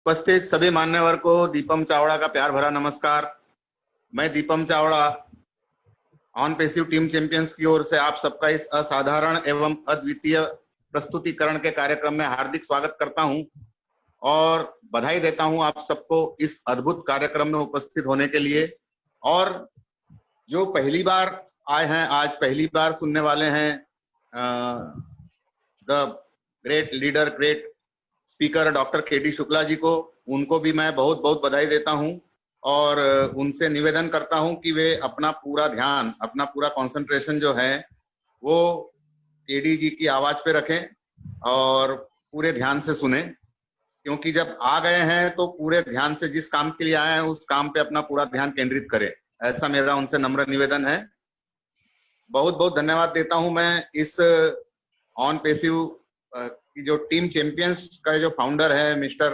उपस्थित सभी मान्यवर को दीपम चावड़ा का प्यार भरा नमस्कार। मैं Deepam Chavda on passive team champions की ओर से आप सबका इस असाधारण एवं अद्वितीय प्रस्तुतिकरण के कार्यक्रम में हार्दिक स्वागत करता हूं और बधाई देता हूं आप सबको इस अद्भुत कार्यक्रम में उपस्थित होने के लिए। और जो पहली बार आए हैं, आज पहली बार सुनने वाले हैं the great leader, great speaker doctor KD Shukla ji को, उनको भी मैं बहुत बहुत बधाई देता हूं और उनसे निवेदन करता हूं कि वे अपना पूरा ध्यान, अपना पूरा कंसंट्रेशन जो है वो केडी जी की आवाज पे रखें और पूरे ध्यान से सुने, क्योंकि जब आ गए हैं तो पूरे ध्यान से जिस काम के लिए आए हैं उस काम पे अपना पूरा ध्यान केंद्रित करें। ऐसा मेरा उनसे नम्र निवेदन है। बहुत बहुत धन्यवाद देता हूं मैं इस ऑन पेसिव की जो टीम चैंपियंस का जो फाउंडर है मिस्टर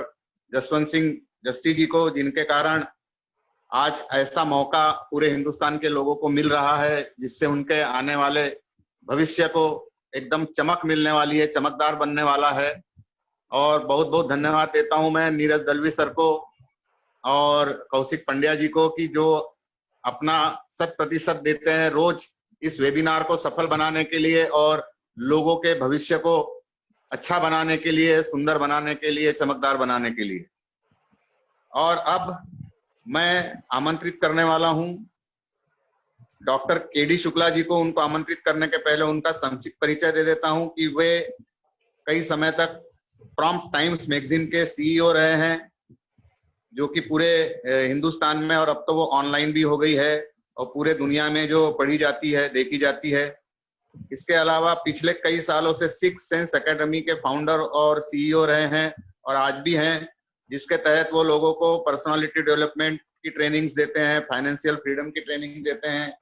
जसवंत सिंह जस्सी जी को, जिनके कारण आज ऐसा मौका पूरे हिंदुस्तान के लोगों को मिल रहा है जिससे उनके आने वाले भविष्य को एकदम चमक मिलने वाली है, चमकदार बनने वाला है। और बहुत बहुत धन्यवाद देता हूं मैं नीरज दलवी सर को और कौशिक पंड्या जी को कि जो अपना 100% देते हैं रोज इस वेबिनार को सफल बनाने के लिए और लोगों के भविष्य को अच्छा बनाने के लिए, सुंदर बनाने के लिए, चमकदार बनाने के लिए। और अब मैं आमंत्रित करने वाला हूं डॉक्टर केडी शुक्ला जी को। उनको आमंत्रित करने के पहले उनका संक्षिप्त परिचय दे देता हूं कि वे कई समय तक प्रॉम्प्ट टाइम्स मैगजीन के सीईओ रहे हैं, जो कि पूरे हिंदुस्तान में, और अब तो वो ऑनलाइन भी हो गई है और पूरे दुनिया में जो पढ़ी जाती है, देखी जाती है। इसके अलावा पिछले कई सालों से सिक्स सेंस एकेडमी के फाउंडर और सीईओ रहे हैं और आज भी हैं, जिसके तहत वो लोगों को पर्सनालिटी डेवलपमेंट की ट्रेनिंग्स देते हैं, फाइनेंशियल फ्रीडम की ट्रेनिंग देते हैं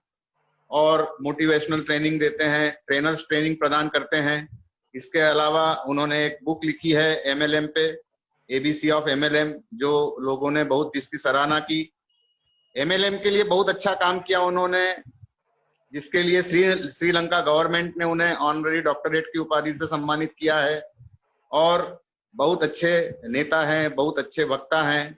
और मोटिवेशनल ट्रेनिंग देते हैं, ट्रेनर्स ट्रेनिंग प्रदान करते हैं। इसके अलावा उन्होंने एक बुक लिखी है एमएलएम पे, एबीसी ऑफ एमएलएम, जो लोगों ने बहुत इसकी सराहना की। एमएलएम के लिए बहुत अच्छा काम किया उन्होंने, जिसके लिए श्रीलंका गवर्नमेंट ने उन्हें ऑनररी डॉक्टरेट की उपाधि से सम्मानित किया है। और बहुत अच्छे नेता हैं, बहुत अच्छे वक्ता हैं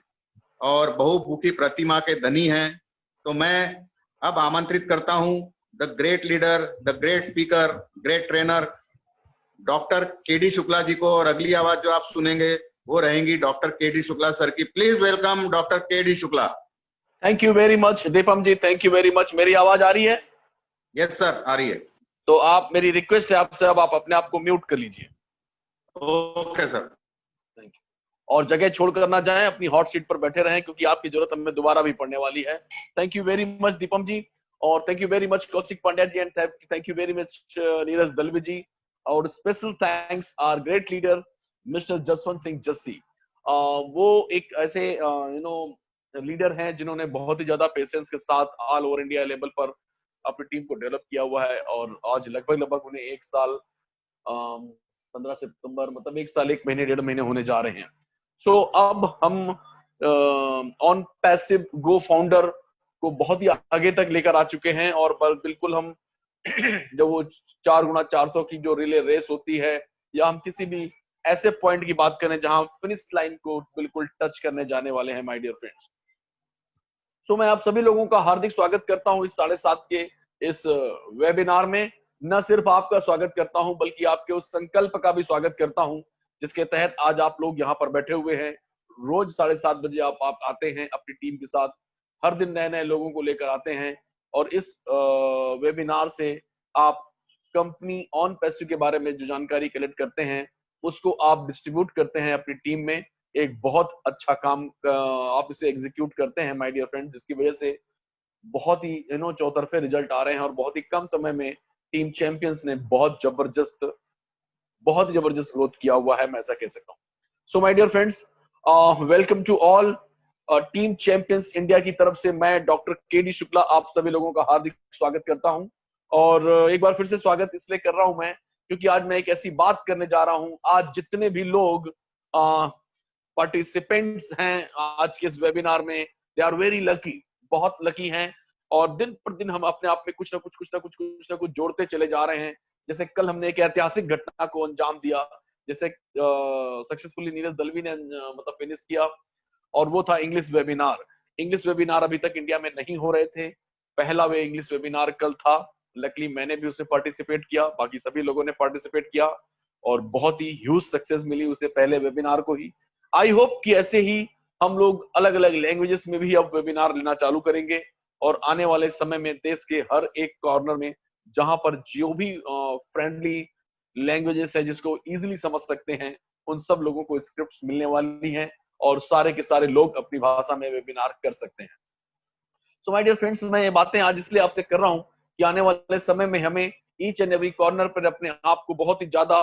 और बहुमुखी प्रतिमा के धनी हैं। तो मैं अब आमंत्रित करता हूं the great leader, the great speaker, great trainer doctor KD Shukla ji को, और अगली आवाज जो आप सुनेंगे वो रहेंगी डॉक्टर केडी शुक्ला सर की। Please welcome doctor KD Shukla. Thank you very much Deepam ji, thank you very much. मेरी आवाज आ रही है? यस सर, आ रही है। तो आप, मेरी रिक्वेस्ट है आपसे, अब आप अपने आप को म्यूट कर लीजिए। Okay sir, thank you. और जगह छोड़कर ना जाएं, अपनी हॉट सीट पर बैठे रहें, क्योंकि आपकी जरूरत हमें दोबारा भी पड़ने वाली है। Thank you very much Deepam ji, और thank you very much Kaushik Pandya ji, and thank you very much Neeraj Dalvi ji. और special thanks our great leader mister Jaswant Singh Jassi. वो एक ऐसे लीडर हैं जिन्होंने बहुत ही ज्यादा पेशेंस के साथ ऑल ओवर इंडिया लेवल पर अपनी टीम को डेवलप किया हुआ है। और आज लगभग उन्हें 1 साल 15 सितंबर, मतलब 1 साल 1 महीने 1.5 महीने होने जा रहे हैं। सो अब हम ऑन पैसिव गो फाउंडर को बहुत ही आगे तक लेकर आ चुके हैं। और बिल्कुल हम जब वो 4x400 की जो रिले रेस होती है, या हम किसी भी ऐसे पॉइंट की बात करें जहां फिनिश लाइन को बिल्कुल टच करने जाने वाले हैं, माय डियर फ्रेंड्स। सो मैं आप सभी लोगों का हार्दिक स्वागत करता हूं इस 7:30 के इस वेबिनार में। न सिर्फ आपका स्वागत करता हूं, बल्कि आपके उस संकल्प का भी स्वागत करता हूं जिसके तहत आज आप लोग यहाँ पर बैठे हुए हैं। रोज 7:30 बजे आप आते हैं अपनी टीम के साथ, हर दिन नए नए लोगों को लेकर आते हैं, और इस वेबिनार से आप कंपनी ऑन पैसिव के बारे में जो जानकारी कलेक्ट करते हैं उसको आप डिस्ट्रीब्यूट करते हैं अपनी टीम में। एक बहुत अच्छा काम आप इसे एग्जीक्यूट करते हैं माय डियर फ्रेंड्स, जिसकी वजह से बहुत ही चौतरफे रिजल्ट आ रहे हैं और बहुत ही कम समय में टीम चैंपियंस ने बहुत ही जबरदस्त ग्रोथ किया हुआ है, मैं ऐसा कह सकता हूँ। So my dear friends, welcome to all. Team champions India की तरफ से मैं डॉक्टर केडी शुक्ला आप सभी लोगों का हार्दिक स्वागत करता हूं। और एक बार फिर से स्वागत इसलिए कर रहा हूं मैं, क्योंकि आज मैं एक ऐसी बात करने जा रहा हूं। आज जितने भी लोग पार्टिसिपेंट्स हैं आज के इस वेबिनार में, दे आर वेरी लकी, बहुत लकी हैं। और दिन पर दिन हम अपने आप में कुछ ना कुछ जोड़ते चले जा रहे हैं। जैसे कल हमने एक ऐतिहासिक घटना को अंजाम दिया, जैसे सक्सेसफुली नीरज दलवी ने मतलब फिनिश किया, और वो था इंग्लिश वेबिनार। इंग्लिश वेबिनार अभी तक इंडिया में नहीं हो रहे थे, पहला वे इंग्लिश वेबिनार कल था। लकीली मैंने भी उसमें पार्टिसिपेट किया, बाकी सभी लोगों ने पार्टिसिपेट किया, और बहुत ही ह्यूज सक्सेस मिली उसे पहले वेबिनार को ही। आई होप कि ऐसे ही हम लोग अलग अलग लैंग्वेजेस में भी अब वेबिनार लेना चालू करेंगे, और आने वाले समय में देश के हर एक कॉर्नर में जहां पर जो भी फ्रेंडली लैंग्वेजेस है जिसको इजीली समझ सकते हैं, उन सब लोगों को स्क्रिप्ट्स मिलने वाली हैं, और सारे के सारे लोग अपनी भाषा में वेबिनार कर सकते हैं। सो माय डियर फ्रेंड्स, मैं ये बातें आज इसलिए आपसे कर रहा हूं कि आने वाले समय में हमें ईच एंड एवरी कॉर्नर पर अपने आप को बहुत ही ज्यादा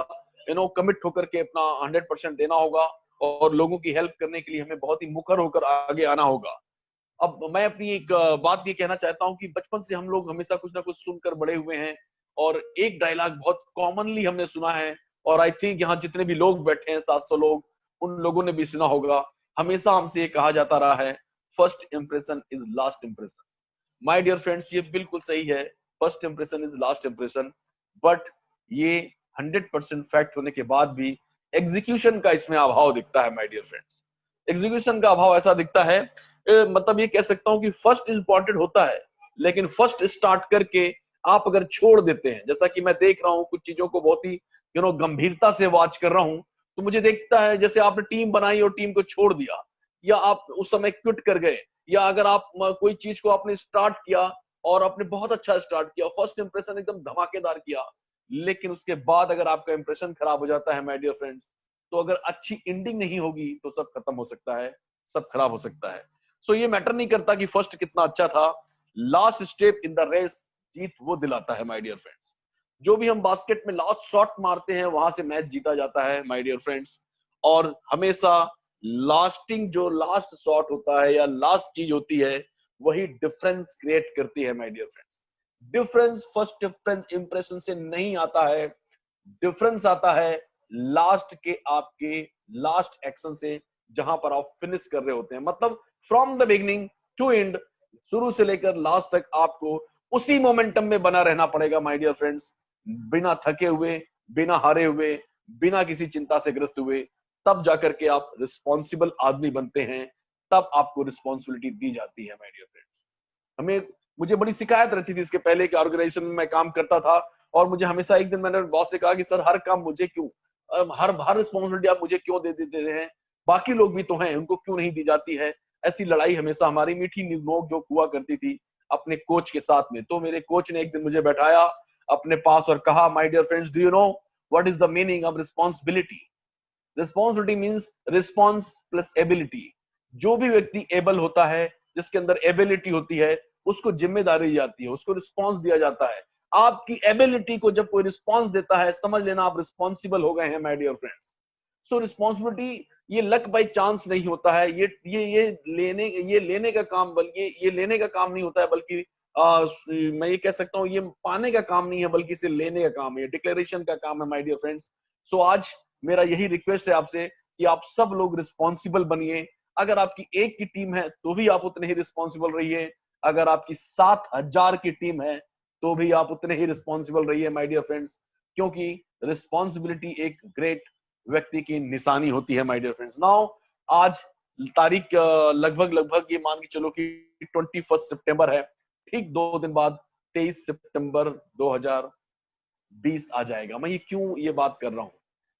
कमिट होकर के अपना 100% देना होगा, और लोगों की हेल्प करने के लिए हमें बहुत ही मुखर होकर आगे आना होगा। अब मैं अपनी एक बात ये कहना चाहता हूँ कि बचपन से हम लोग हमेशा कुछ ना कुछ सुनकर बड़े हुए हैं, और एक डायलॉग बहुत कॉमनली हमने सुना है, और आई थिंक यहाँ जितने भी लोग बैठे हैं 700 लोग, उन लोगों ने भी सुना होगा। हमेशा हमसे ये कहा जाता रहा है, first impression is last impression. My dear friends, ये बिल्कुल सही है, first impression is last impression, but ये 100% फैक्ट होने के बाद भी एग्जीक्यूशन का इसमें अभाव दिखता है। माय डियर फ्रेंड्स, एग्जीक्यूशन का अभाव ऐसा दिखता है, मतलब ये कह सकता हूं कि फर्स्ट इंपॉर्टेंट होता है, लेकिन फर्स्ट स्टार्ट करके आप अगर छोड़ देते हैं, जैसा कि मैं देख रहा हूं कुछ चीजों को बहुत ही गंभीरता से वॉच कर रहा हूं, तो मुझे देखता है जैसे आपने टीम बनाई और टीम को छोड़ दिया, या आप उस समय क्विट कर गए, या अगर आप कोई चीज को आपने स्टार्ट किया और आपने बहुत अच्छा स्टार्ट किया, फर्स्ट इंप्रेशन एकदम धमाकेदार किया, लेकिन उसके बाद अगर आपका इंप्रेशन खराब हो जाता है माय डियर फ्रेंड्स, तो अगर अच्छी एंडिंग नहीं होगी तो सब खत्म हो सकता है, सब खराब हो सकता है। सो ये मैटर नहीं करता कि फर्स्ट कितना अच्छा था, last step in the race जीत वो दिलाता है माय डियर फ्रेंड्स। जो भी हम बास्केट में लास्ट शॉट मारते हैं वहां से मैच जीता जाता है माय डियर फ्रेंड्स, और हमेशा लास्टिंग जो लास्ट शॉट होता है या लास्ट चीज होती है, वही डिफरेंस क्रिएट करती है my dear friends. Difference first impression से नहीं आता है, डिफरेंस आता है लास्ट के आपके लास्ट एक्शन से, जहां पर आप फिनिश कर रहे होते हैं। मतलब from the beginning to end, शुरू से लेकर लास्ट तक आपको उसी मोमेंटम में बना रहना पड़ेगा माय डियर फ्रेंड्स, बिना थके हुए, बिना हारे हुए, बिना किसी चिंता से ग्रस्त हुए, तब जाकर के आप रिस्पॉन्सिबल आदमी बनते हैं, तब आपको रिस्पॉन्सिबिलिटी दी जाती है माय डियर फ्रेंड्स। मुझे बड़ी शिकायत रहती थी इसके पहले के ऑर्गेनाइजेशन में मैं काम करता था, और मुझे हमेशा एक दिन मैंने बॉस से कहा कि सर हर काम मुझे क्यों, हर हर रिस्पॉन्सिबिलिटी आप मुझे क्यों दे देते हैं, बाकी लोग भी तो हैं, उनको क्यों नहीं दी जाती है। ऐसी लड़ाई हमेशा हमारी मीठी नोक जोक हुआ करती थी अपने कोच के साथ में। तो मेरे कोच ने एक दिन मुझे बैठाया अपने पास और कहा, my dear friends, do you know what is the meaning of responsibility? Responsibility means response plus ability. जो भी व्यक्ति एबल होता है, जिसके अंदर एबिलिटी होती है, उसको जिम्मेदारी दी जाती है, उसको रिस्पॉन्स दिया जाता है। आपकी एबिलिटी को जब कोई रिस्पॉन्स देता है, समझ लेना आप रिस्पॉन्सिबल हो गए हैं my dear friends. So responsibility ये लक बाय चांस नहीं होता है, ये लेने का काम, बल्कि ये लेने का काम नहीं होता है, बल्कि मैं ये कह सकता हूँ ये पाने का काम नहीं है, बल्कि इसे लेने का काम है, डिक्लेरेशन का काम है माय डियर फ्रेंड्स। सो आज मेरा यही रिक्वेस्ट है आपसे कि आप सब लोग रिस्पॉन्सिबल बनिए। अगर आपकी एक की टीम है तो भी आप उतने ही रिस्पॉन्सिबल रहिए, अगर आपकी 7000 की टीम है तो भी आप उतने ही रिस्पॉन्सिबल रहिए माय डियर फ्रेंड्स, क्योंकि रिस्पॉन्सिबिलिटी एक ग्रेट व्यक्ति की निशानी होती है माय डियर फ्रेंड्स। नाउ आज तारीख लगभग ये मान के चलो कि 21 सितंबर है, ठीक 2 दिन बाद 23 सितंबर 2020 आ जाएगा। मैं ये क्यों ये बात कर रहा हूँ,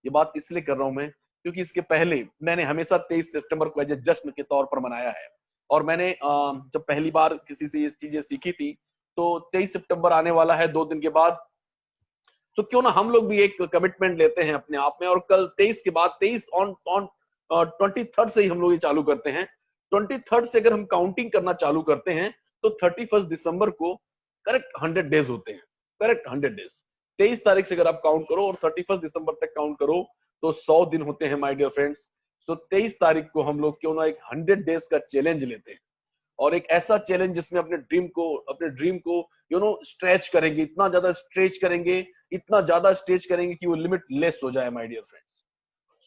ये बात इसलिए कर रहा हूं मैं क्योंकि इसके पहले मैंने हमेशा 23 सितंबर को एज ए जश्न के तौर पर मनाया है, और मैंने जब पहली बार किसी से ये चीजें सीखी थी, तो 23 सितंबर आने वाला है 2 दिन के बाद, तो क्यों ना हम लोग भी एक कमिटमेंट लेते हैं अपने आप में, और कल 23 के बाद 23 ऑन 23rd से ही हम लोग ये चालू करते हैं। 23rd से अगर हम काउंटिंग करना चालू करते हैं तो 31 दिसंबर को करेक्ट 100 डेज होते हैं, करेक्ट 100 डेज। 23 तारीख से अगर आप काउंट करो और 31 दिसंबर तक काउंट करो तो 100 दिन होते हैं माय डियर फ्रेंड्स। सो 23 तारीख को हम लोग क्यों ना एक 100 डेज का चैलेंज लेते हैं, और एक ऐसा चैलेंज जिसमें अपने ड्रीम को स्ट्रेच करेंगे, इतना ज्यादा स्ट्रेच करेंगे, इतना ज्यादा स्ट्रेच करेंगे कि वो लिमिट लेस हो जाए my dear friends.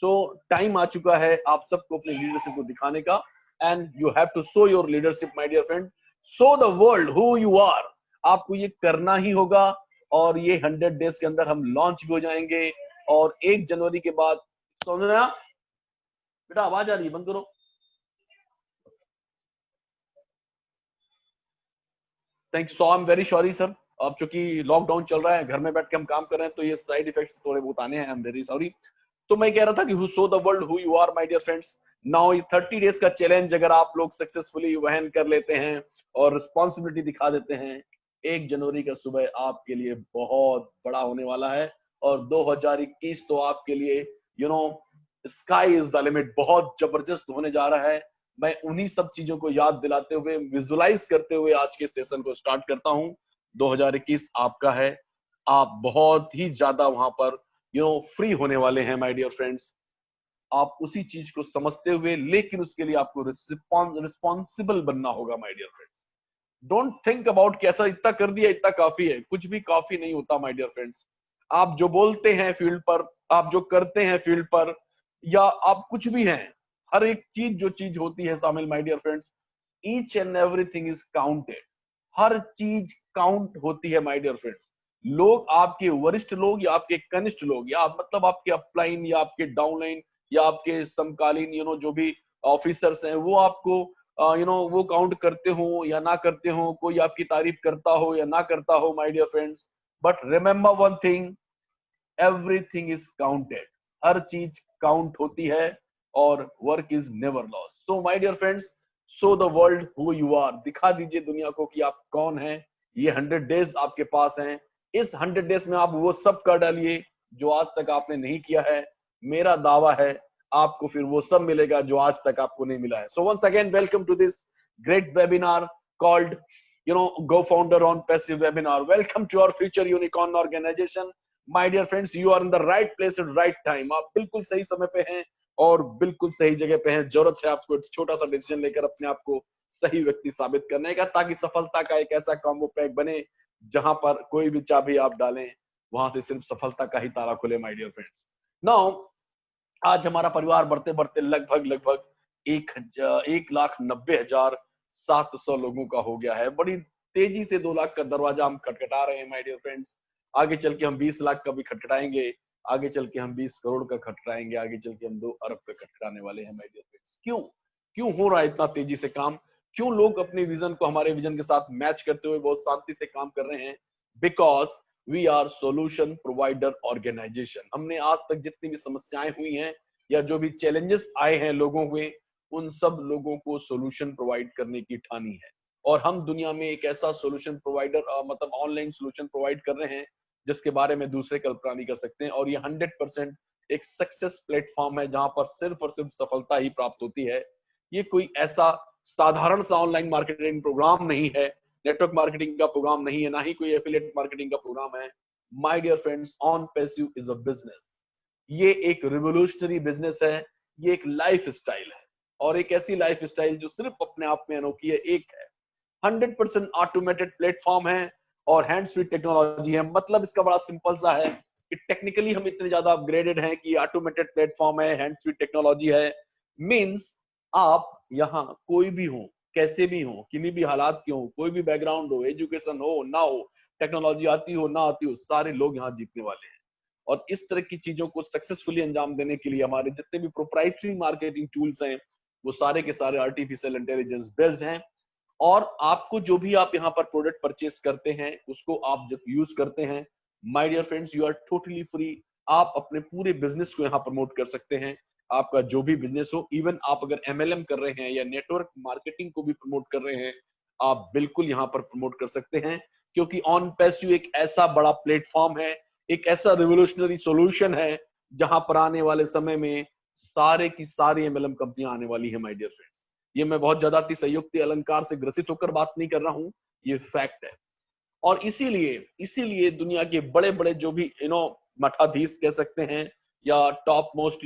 So time आ चुका है आप सबको अपने लीडरशिप को दिखाने का, and you have to show your leadership my dear friend, show the world who you are. आपको ये करना ही होगा, और ये 100 डेज के अंदर हम लॉन्च भी हो जाएंगे, और 1 जनवरी के बाद सौंदर्या बेटा आवाज आ रही है, बंद करो। Thank you so, I am very sorry sir, अब चूंकि लॉकडाउन चल रहा है, घर में बैठ के हम काम कर रहे हैं, तो ये साइड इफेक्ट्स थोड़े बहुत आने हैं, आई एम वेरी सॉरी। तो मैं कह रहा था कि who show the world who you are my dear friends. Now ये 30 डेज का चैलेंज अगर आप लोग सक्सेसफुली वहन कर लेते हैं और रिस्पॉन्सिबिलिटी दिखा देते हैं, 1 जनवरी का सुबह आपके लिए बहुत बड़ा होने वाला है। और 2021 तो आपके लिए you know sky is the limit, बहुत जबरदस्त होने जा रहा है। मैं उन्हीं सब चीजों को याद दिलाते हुए, विजुलाइज करते हुए आज के सेशन को स्टार्ट करता हूं। 2021 आपका है, आप बहुत ही ज्यादा वहां पर फ्री होने वाले हैं माय डियर फ्रेंड्स। आप उसी चीज को समझते हुए, लेकिन उसके लिए आपको रिस्पॉन्सिबल बनना होगा my dear friends. Don't think about कैसा इतना कर दिया इतना काफी है, कुछ भी काफी नहीं होता माय डियर फ्रेंड्स। आप जो बोलते हैं फील्ड पर, आप जो करते हैं फील्ड पर, या आप कुछ भी हैं, हर एक चीज जो चीज होती है शामिल my dear friends, each and everything is counted. हर चीज काउंट होती है माय डियर फ्रेंड्स। लोग, आपके वरिष्ठ लोग या आपके कनिष्ठ लोग, या मतलब आपके अपलाइन या आपके डाउनलाइन या आपके समकालीन जो भी ऑफिसर्स हैं, वो आपको वो काउंट करते हो या ना करते हो, कोई आपकी तारीफ करता हो या ना करता हो my dear friends, but remember one thing, everything is counted. हर चीज काउंट होती है और work is never loss. So my dear friends, show the world who you are, दिखा दीजिए दुनिया को कि आप कौन हैं। ये 100 डेज आपके पास हैं। इस 100 डेज में आप वो सब कर डालिए जो आज तक आपने नहीं किया है। मेरा दावा है आपको फिर वो सब मिलेगा जो आज तक आपको नहीं मिला है। So once again welcome to this great webinar called Go Founder on Passive webinar. Welcome to our future unicorn organization. My dear friends, you are in the right place at right time. आप बिल्कुल सही समय पे हैं और बिल्कुल सही जगह पे हैं। जरूरत है आपको एक छोटा सा डिसीजन लेकर अपने आप को सही व्यक्ति साबित करने का, ताकि सफलता का एक ऐसा कॉम्बो पैक बने जहां पर कोई भी चाबी आप डालें, वहां से सिर्फ सफलता का ही ताला खुले माय डियर फ्रेंड्स। नाउ आज हमारा परिवार बढ़ते बढ़ते लगभग 1,90,700 लोगों का हो गया है। बड़ी तेजी से 2 लाख का दरवाजा हम खटखटा रहे हैं माय डियर फ्रेंड्स। आगे चल के हम 20 लाख का भी खटखटाएंगे, आगे चल के हम 20 करोड़ का खटखटाएंगे, आगे चल के हम 2 अरब का खटखटाने वाले हैं माय डियर फ्रेंड्स। क्यों हो रहा है इतना तेजी से काम? क्यों लोग अपने विजन को हमारे विजन के साथ मैच करते हुए बहुत शांति से काम कर रहे हैं? Because we are solution provider organisation. हमने आज तक जितनी भी समस्याएं हुई हैं या जो भी चैलेंजेस आए हैं लोगों में, उन सब लोगों को सोल्यूशन प्रोवाइड करने की ठानी है। और हम दुनिया में एक ऐसा सोल्यूशन प्रोवाइडर मतलब ऑनलाइन सोल्यूशन प्रोवाइड कर रहे हैं जिसके बारे में दूसरे कल्पना नहीं कर सकते हैं। और ये 100% एक सक्सेस प्लेटफॉर्म है जहां पर सिर्फ और सिर्फ सफलता ही प्राप्त होती है। ये कोई ऐसा साधारण सा ऑनलाइन मार्केटिंग प्रोग्राम नहीं है, नेटवर्क मार्केटिंग का प्रोग्राम नहीं है, ना ही कोई एफिलिएट मार्केटिंग का प्रोग्राम है। My dear friends, on passive is a business. ये एक रिवोल्यूशनरी बिजनेस है, ये एक लाइफ स्टाइल है, और एक ऐसी लाइफ स्टाइल जो सिर्फ अपने आप में अनोखी है। एक है 100% ऑटोमेटेड प्लेटफॉर्म है और हैंड्स फ्री टेक्नोलॉजी है। मतलब इसका बड़ा सिंपल सा है कि टेक्निकली हम इतने ज्यादा अपग्रेडेड हैं कि ऑटोमेटेड प्लेटफॉर्म है, हैंड्स फ्री टेक्नोलॉजी है। मींस आप यहाँ कोई भी हो, कैसे भी हो, किन्हीं भी हालात के हो, कोई भी बैकग्राउंड हो, एजुकेशन हो ना हो, टेक्नोलॉजी आती हो ना आती हो, सारे लोग यहाँ जीतने वाले हैं। और इस तरह की चीजों को सक्सेसफुली अंजाम देने के लिए हमारे जितने भी प्रोप्राइटरी मार्केटिंग टूल्स हैं, वो सारे के सारे आर्टिफिशियल इंटेलिजेंस बेस्ड हैं। और आपको जो भी आप यहाँ पर प्रोडक्ट परचेस करते हैं, उसको आप जब यूज करते हैं, my dear friends, you are totally free. आप अपने पूरे बिजनेस को यहाँ प्रमोट कर सकते हैं। आपका जो भी बिजनेस हो, इवन आप अगर MLM कर रहे हैं या नेटवर्क मार्केटिंग को भी प्रमोट कर रहे हैं, आप बिल्कुल यहाँ पर प्रमोट कर सकते हैं। क्योंकि ऑन पैसिव एक ऐसा बड़ा प्लेटफॉर्म है, एक ऐसा रिवोल्यूशनरी सॉल्यूशन है जहां पर आने वाले समय में सारे की सारी MLM कंपनियां आने वाली है माय डियर फ्रेंड्स। ये मैं बहुत ज्यादा अतिशयोक्ति अलंकार से ग्रसित होकर बात नहीं कर रहा हूं, ये फैक्ट है। और इसीलिए दुनिया के बड़े बड़े जो भी मठाधीश कह सकते हैं या टॉप मोस्ट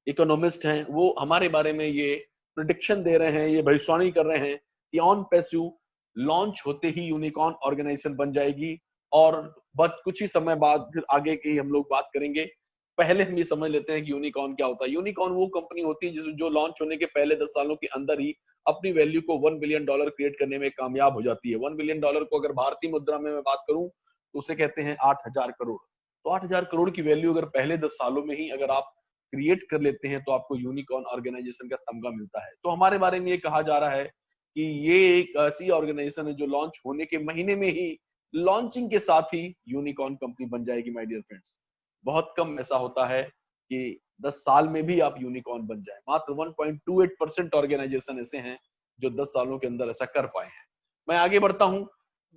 इकोनॉमिस्ट हैं, वो हमारे बारे में ये प्रिडिक्शन दे रहे हैं, ये भविष्यवाणी कर रहे हैं कि ऑन पैसिव लॉन्च होते ही यूनिकॉर्न ऑर्गेनाइजेशन बन जाएगी। और बस कुछ ही समय बाद फिर आगे की हम लोग बात करेंगे। पहले हम ये समझ लेते हैं कि यूनिकॉर्न क्या होता है। यूनिकॉर्न वो कंपनी होती है जो लॉन्च होने के पहले 10 सालों के अंदर ही अपनी वैल्यू को $1 बिलियन क्रिएट करने में कामयाब हो जाती है। $1 बिलियन को अगर भारतीय मुद्रा में मैं बात करूं तो उसे कहते हैं 8,000 करोड़। तो 8,000 करोड़ की वैल्यू अगर पहले 10 सालों में ही अगर आप क्रिएट कर लेते हैं तो आपको यूनिकॉर्न ऑर्गेनाइजेशन का तमगा मिलता है। तो हमारे बारे में ये कहा जा रहा है कि ये एक ऐसी ऑर्गेनाइजेशन है जो लॉन्च होने के महीने में ही, लॉन्चिंग के साथ ही यूनिकॉर्न कंपनी बन जाएगी माय डियर फ्रेंड्स। बहुत कम ऐसा होता है कि 10 साल में भी आप यूनिकॉर्न बन जाए। मात्र 1.28% ऑर्गेनाइजेशन ऐसे हैं जो 10 सालों के अंदर ऐसा कर पाए हैं। मैं आगे बढ़ता हूं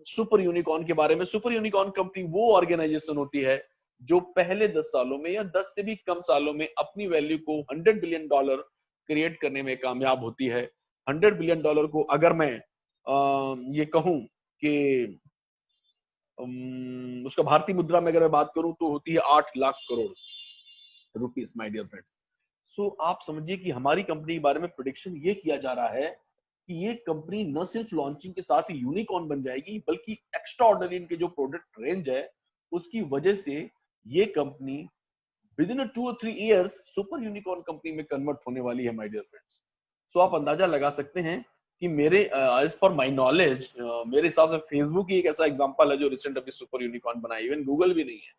सुपर यूनिकॉर्न के बारे में। सुपर यूनिकॉर्न कंपनी वो ऑर्गेनाइजेशन होती है जो पहले 10 सालों में या 10 से भी कम सालों में अपनी वैल्यू को $100 बिलियन क्रिएट करने में कामयाब होती है। $100 बिलियन को अगर मैं ये कहूं कि उसका भारतीय मुद्रा में अगर मैं बात करूं तो होती है 8 lakh crore rupees my dear friends. So आप समझिए कि हमारी कंपनी के बारे में प्रेडिक्शन ये किया जा रहा है कि ये कंपनी न सिर्फ लॉन्चिंग के साथ ही यूनिकॉर्न बन जाएगी, बल्कि एक्स्ट्रा ऑर्डिनरी इनके जो प्रोडक्ट रेंज है उसकी वजह से ये कंपनी विद इन 2 और 3 इयर्स सुपर यूनिकॉर्न कंपनी में कन्वर्ट होने वाली है माय डियर फ्रेंड्स। सो आप अंदाजा लगा सकते हैं कि मेरे एज फॉर माय नॉलेज मेरे हिसाब से फेसबुक ही एक ऐसा एग्जांपल है जो रिसेंट अभी सुपर यूनिकॉर्न बना है, इवन गूगल भी नहीं है।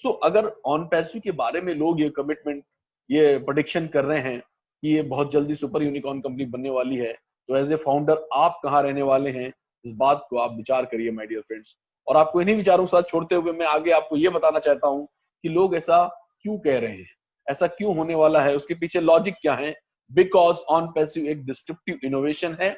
सो अगर ऑन पैसिव के बारे में लोग ये कमिटमेंट, ये प्रेडिक्शन कर रहे हैं कि ये बहुत जल्दी सुपर यूनिकॉर्न कंपनी बनने वाली है, तो एज ए फाउंडर आप कहाँ रहने वाले हैं, इस बात को आप विचार करिए माय डियर फ्रेंड्स। और आपको इन्हीं विचारों के साथ छोड़ते हुए मैं आगे आपको ये बताना चाहता हूँ कि लोग ऐसा क्यों कह रहे हैं, ऐसा क्यों होने वाला है, उसके पीछे लॉजिक क्या है। बिकॉज ऑन पैसिव एक डिस्ट्रप्टिव इनोवेशन है,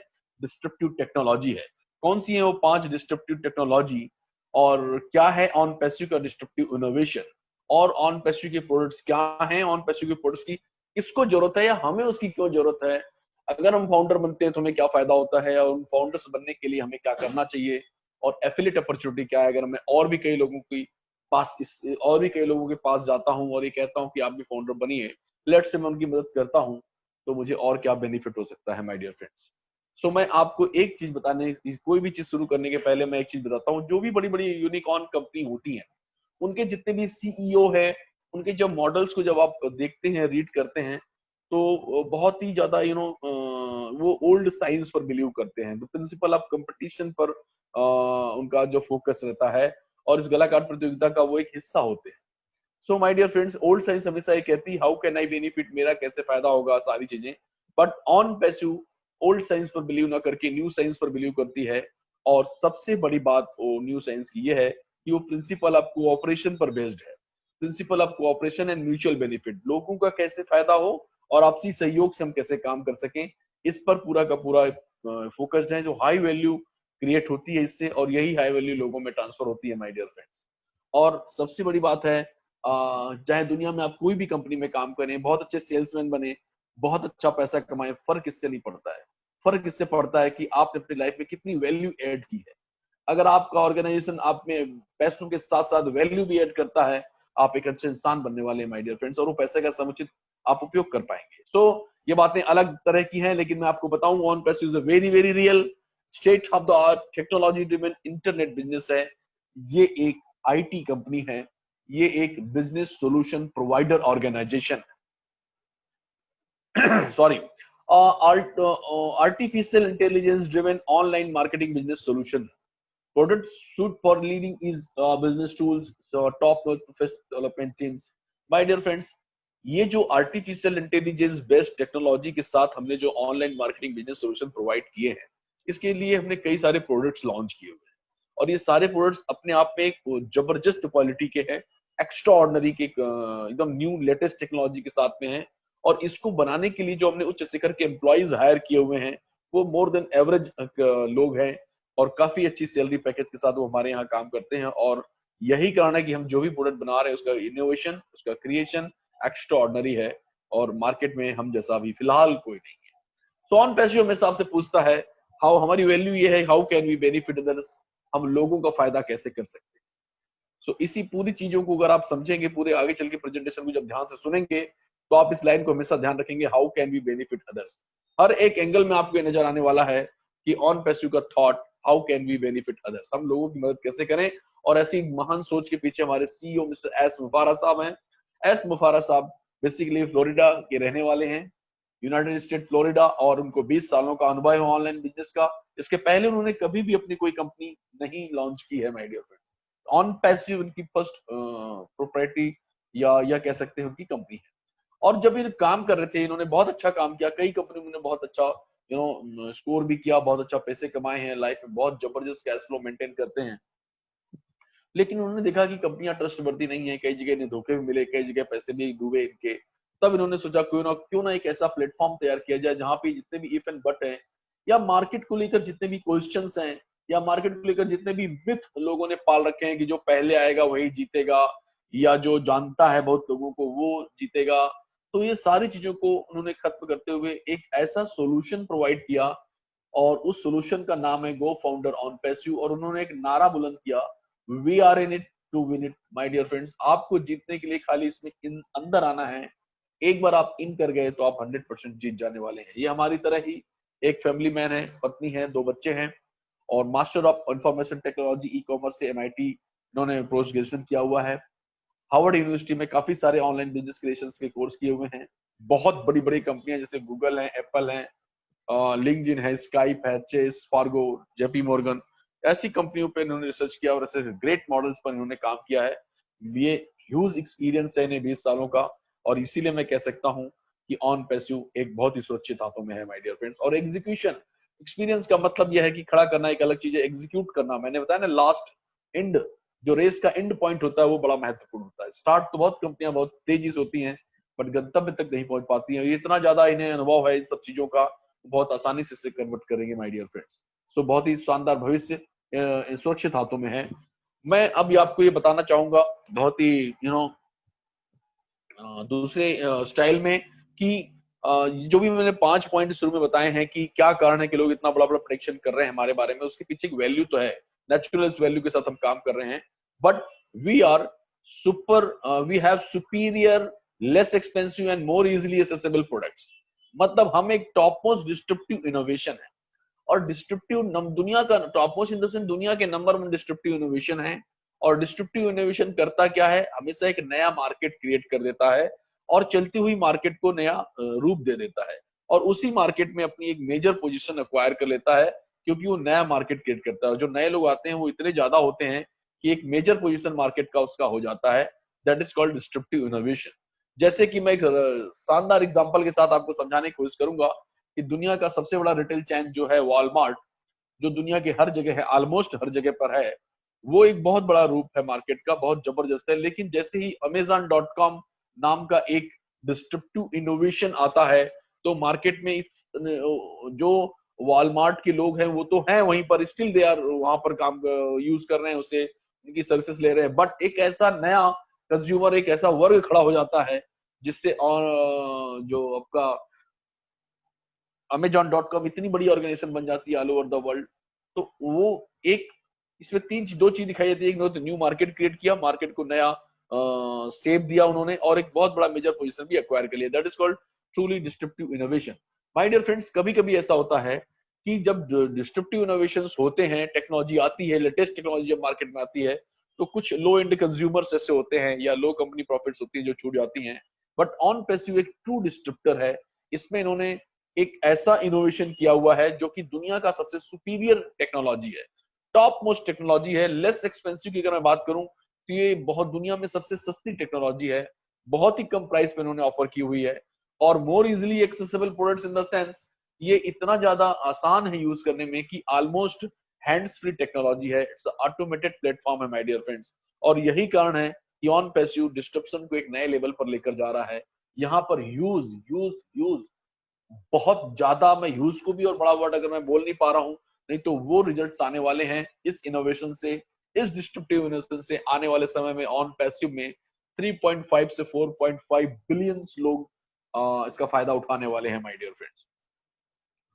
डिस्ट्रप्टिव टेक्नोलॉजी है। कौन सी है वो 5 डिस्ट्रप्टिव टेक्नोलॉजी और क्या है ऑन पैसिव का डिस्ट्रप्टिव इनोवेशन, और ऑन पैसिव के प्रोडक्ट्स क्या हैं, ऑन पैसिव के प्रोडक्ट्स की किसको जरूरत है या हमें उसकी क्यों जरूरत है, अगर हम फाउंडर बनते हैं तो हमें क्या फायदा होता है, और उन फाउंडर्स बनने के लिए हमें क्या करना चाहिए, और एफिलिएट अपॉर्चुनिटी क्या है अगर मैं और भी कई लोगों की पास जाता हूं और ये कहता हूं कि आप भी फाउंडर बनिए, लेट्स से मैं उनकी मदद करता हूं, तो मुझे और क्या बेनिफिट हो सकता है माय डियर फ्रेंड्स। सो मैं आपको एक चीज बताने, कोई भी चीज शुरू करने के पहले मैं एक चीज बताता हूँ। जो भी बड़ी बड़ी यूनिकॉर्न कंपनी होती हैं उनके जितने भी सीईओ है, उनके जब मॉडल्स को जब आप देखते हैं, रीड करते हैं, तो बहुत ही ज्यादा वो ओल्ड साइंस पर बिलीव करते हैं। द प्रिंसिपल ऑफ कंपटीशन पर उनका जो फोकस रहता है, और इस कलाकार प्रतियोगिता का वो एक हिस्सा होते हैं। So my dear friends, old science हमेशा ये कहती है हाउ कैन आई बेनिफिट, मेरा कैसे फायदा होगा, सारी चीजें। But on passive old science पर बिलीव ना करके न्यू साइंस पर बिलीव करती है। और सबसे बड़ी बात वो न्यू साइंस की ये है कि वो प्रिंसिपल ऑफ कोऑपरेशन पर बेस्ड है। Principle of cooperation and mutual benefit, लोगों का कैसे फायदा हो और आपसी सहयोग से हम कैसे काम कर सकें, इस पर पूरा का पूरा फोकस्ड है, जो हाई वैल्यू क्रिएट होती है इससे, और यही हाई वैल्यू लोगों में ट्रांसफर होती है माय डियर फ्रेंड्स। और सबसे बड़ी बात है, चाहे दुनिया में आप कोई भी कंपनी में काम करें, बहुत अच्छे सेल्समैन बने, बहुत अच्छा पैसा कमाएं, फर्क इससे नहीं पड़ता है। फर्क इससे पड़ता है कि आपने अपनी लाइफ में कितनी वैल्यू ऐड की है। अगर आपका ऑर्गेनाइजेशन आप में पैसों के साथ साथ वैल्यू भी ऐड करता है, आप एक अच्छे इंसान बनने वाले हैं माय डियर फ्रेंड्स, और वो पैसे का समुचित आप उपयोग कर पाएंगे। सो ये बातें अलग तरह की हैं, लेकिन मैं आपको बताऊं on passive is a very very real estate of the art technology driven internet business है। ये एक आईटी कंपनी है, ये एक बिजनेस सॉल्यूशन प्रोवाइडर ऑर्गेनाइजेशन है। Sorry, artificial intelligence driven online marketing business solution product suite for leading is business tools, so top notch professional development teams. My dear friends, ये जो artificial intelligence based technology के साथ हमने जो online marketing business solution provide किए हैं, इसके लिए हमने कई सारे प्रोडक्ट्स लॉन्च किए हुए हैं, और ये सारे प्रोडक्ट्स अपने आप में एक जबरदस्त क्वालिटी के हैं, एक्स्ट्रा ऑर्डिनरी के एकदम न्यू लेटेस्ट टेक्नोलॉजी के साथ में है। और इसको बनाने के लिए जो हमने उच्च शिखर के एम्प्लॉइज हायर किए हुए हैं, वो मोर देन एवरेज लोग हैं, और काफी अच्छी सैलरी पैकेज के साथ वो हमारे यहाँ काम करते हैं। और यही कारण है कि हम जो भी प्रोडक्ट बना रहे हैं उसका इनोवेशन, उसका क्रिएशन एक्स्ट्रा ऑर्डिनरी है, और मार्केट में हम जैसा अभी फिलहाल कोई नहीं है। सो ऑन पैसिव हमेशा आपसे पूछता है हाउ, हमारी वैल्यू ये है how can we benefit others, हम लोगों का फायदा कैसे कर सकते हैं। सो इसी पूरी चीजों को अगर आप समझेंगे, पूरे आगे चल के प्रेजेंटेशन को जब ध्यान से सुनेंगे, तो आप इस लाइन को हमेशा ध्यान रखेंगे, how can we benefit others. हर एक एंगल में आपको नजर आने वाला है कि ऑन पैसिव का thought, how can we benefit others, हम लोगों की मदद कैसे करें। और ऐसी महान सोच के पीछे हमारे सीईओ मिस्टर एस मुफारा साहब हैं। एस मुफारा साहब बेसिकली फ्लोरिडा के रहने वाले हैं, यूनाइटेड स्टेट फ्लोरिडा, और उनको 20 सालों का अनुभव है ऑनलाइन बिजनेस का। इसके पहले उन्होंने कभी भी अपनी कोई कंपनी नहीं लॉन्च की है my dear friends. On passive उनकी फर्स्ट प्रोप्राइटरी या कह सकते हैं उनकी कंपनी है। और जब ये काम कर रहे थे इन्होंने बहुत अच्छा काम किया, कई कंपनियों ने बहुत अच्छा स्कोर भी किया, बहुत अच्छा पैसे कमाए हैं, लाइफ में बहुत जबरदस्त कैश फ्लो मेंटेन करते हैं। लेकिन उन्होंने देखा कि कंपनियां ट्रस्टवर्दी नहीं है, कई जगह इन्हें धोखे भी मिले, कई जगह पैसे भी डूबे इनके। तब इन्होंने सोचा क्यों ना एक ऐसा प्लेटफॉर्म तैयार किया जाए जहां पे जितने भी इफ एंड बट है, या मार्केट को लेकर जितने भी क्वेश्चंस हैं, या मार्केट को लेकर जितने भी मिथ लोगों ने पाल रखे हैं कि जो पहले आएगा वही जीतेगा, या जो जानता है बहुत लोगों को वो जीतेगा, तो ये सारी चीजों को उन्होंने खत्म करते हुए एक ऐसा सोल्यूशन प्रोवाइड किया, और उस सोल्यूशन का नाम है गो फाउंडर ऑन पैसिव। और उन्होंने एक नारा बुलंद किया, we are in it to win it my dear friends. आपको जीतने के लिए खाली इसमें अंदर आना है, एक बार आप इन कर गए तो आप 100% जीत जाने वाले हैं। ये हमारी तरह ही एक फैमिली मैन है, पत्नी है, 2 बच्चे हैं, और master of information technology e commerce से MIT इन्होंने पोस्ट ग्रेजुएशन किया हुआ है। हार्वर्ड यूनिवर्सिटी में काफी सारे ऑनलाइन बिजनेस क्रिएशंस के कोर्स किए हुए हैं। बहुत बड़ी बड़ी कंपनियां जैसे गूगल है, एप्पल है, लिंक्डइन है, स्काइप है, चेस, फार्गो, जेपी मॉर्गन, ऐसी कंपनियों पे इन्होंने रिसर्च किया और ऐसे ग्रेट मॉडल्स पर इन्होंने काम किया है। ये ह्यूज एक्सपीरियंस है इन्हें 20 सालों का, और इसीलिए मैं कह सकता हूं कि ऑन पैसिव एक बहुत ही सुरक्षित हाथों में है माय डियर फ्रेंड्स। और एग्जीक्यूशन एक्सपीरियंस का मतलब यह है कि खड़ा करना एक अलग चीज है, एग्जीक्यूट करना, मैंने बताया ना, लास्ट एंड जो रेस का एंड पॉइंट होता है वो बड़ा महत्वपूर्ण होता है। स्टार्ट तो बहुत कंपनियां बहुत तेजी से होती हैं, बट गंतव्य तक नहीं पहुंच पाती हैं। इतना ज्यादा इन्हें अनुभव है इन सब चीजों का, बहुत आसानी से इसे कन्वर्ट करेंगे माय डियर फ्रेंड्स। सो बहुत ही शानदार भविष्य सुरक्षित हाथों में है। मैं अब आपको ये बताना चाहूंगा बहुत ही दूसरे स्टाइल में कि जो भी मैंने 5 पॉइंट शुरू में बताए हैं कि क्या कारण है कि लोग इतना बड़ा बड़ा प्रेडिक्शन कर रहे हैं हमारे बारे में, उसके पीछे एक वैल्यू तो है, नेचुरल वैल्यू के साथ हम काम कर रहे हैं। But we are we have superior, less expensive and more easily accessible products. मतलब हम एक टॉप मोस्ट डिस्ट्रप्टिव इनोवेशन है, और डिस्ट्रप्टिव दुनिया का top most in the sense दुनिया के नंबर 1 डिस्ट्रप्टिव इनोवेशन है। और डिस्ट्रप्टिव इनोवेशन करता क्या है, हमेशा एक नया मार्केट क्रिएट कर देता है, और चलती हुई मार्केट को नया रूप दे देता है, और उसी मार्केट में अपनी एक मेजर पोजीशन एक्वायर कर लेता है, क्योंकि वो नया मार्केट क्रिएट करता है। और जो नए लोग आते हैं वो इतने ज्यादा होते हैं कि एक मेजर पोजीशन मार्केट का उसका हो जाता है। That is called disruptive innovation. जैसे कि मैं एक शानदार एग्जांपल के साथ आपको समझाने की कोशिश करूंगा कि दुनिया का सबसे बड़ा रिटेल चेन जो है वॉलमार्ट, जो दुनिया के हर जगह है, ऑलमोस्ट हर जगह पर है, वो एक बहुत बड़ा रूप है मार्केट का, बहुत जबरदस्त है। लेकिन जैसे ही Amazon.com नाम का एक डिस्ट्रप्टिव इनोवेशन आता है, तो मार्केट में जो वॉलमार्ट के लोग हैं वो तो हैं वहीं पर, स्टिल दे आर वहां पर काम यूज कर रहे हैं उसे, उनकी सर्विसेज ले रहे हैं, बट एक ऐसा नया कंज्यूमर, एक ऐसा वर्ग खड़ा हो जाता है जिससे जो आपका Amazon.com इतनी बड़ी ऑर्गेनाइजेशन बन जाती है ऑल ओवर द वर्ल्ड। तो वो एक इसमें दो चीज दिखाई देती है। एक तो न्यू मार्केट क्रिएट किया, मार्केट को नया सेव दिया उन्होंने, और एक बहुत बड़ा मेजर पोजीशन भी एक्वायर कर लिया। That is called truly disruptive innovation. My dear friends, कभी कभी ऐसा होता है कि जब डिस्ट्रप्टिव इनोवेशन होते हैं, टेक्नोलॉजी आती है, लेटेस्ट टेक्नोलॉजी जब मार्केट में आती है, तो कुछ लो एंड कंज्यूमर्स ऐसे होते हैं या लो कंपनी प्रॉफिट्स होती है जो छूट जाती हैं। बट ऑन पैसिव एक ट्रू डिस्ट्रप्टर है। इसमें इन्होंने एक ऐसा इनोवेशन किया हुआ है जो कि दुनिया का सबसे सुपीरियर टेक्नोलॉजी है, टॉप मोस्ट टेक्नोलॉजी है। लेस एक्सपेंसिव की अगर मैं बात करूं तो ये बहुत दुनिया में सबसे सस्ती टेक्नोलॉजी है, बहुत ही कम प्राइस पे इन्होंने ऑफर की हुई है। और मोर easily accessible products in the sense, ये इतना ज्यादा आसान है यूज करने में कि ऑलमोस्ट हैंड्स फ्री टेक्नोलॉजी है। इट्स ऑटोमेटेड प्लेटफॉर्म है माय डियर फ्रेंड्स। और यही कारण है कि ऑन पैसिव डिस्ट्रप्शन को एक नए लेवल पर लेकर जा रहा है। यहाँ पर यूज यूज यूज बहुत ज्यादा, मैं यूज को भी और बड़ा वर्ड अगर मैं बोल नहीं पा रहा हूं, नहीं तो वो रिजल्ट्स आने वाले हैं इस इनोवेशन से, इस डिस्ट्रप्टिव इनोवेशन से। आने वाले समय में ऑन पैसिव में 3.5 से 4.5 बिलियन लोग इसका फायदा उठाने वाले हैं my dear friends.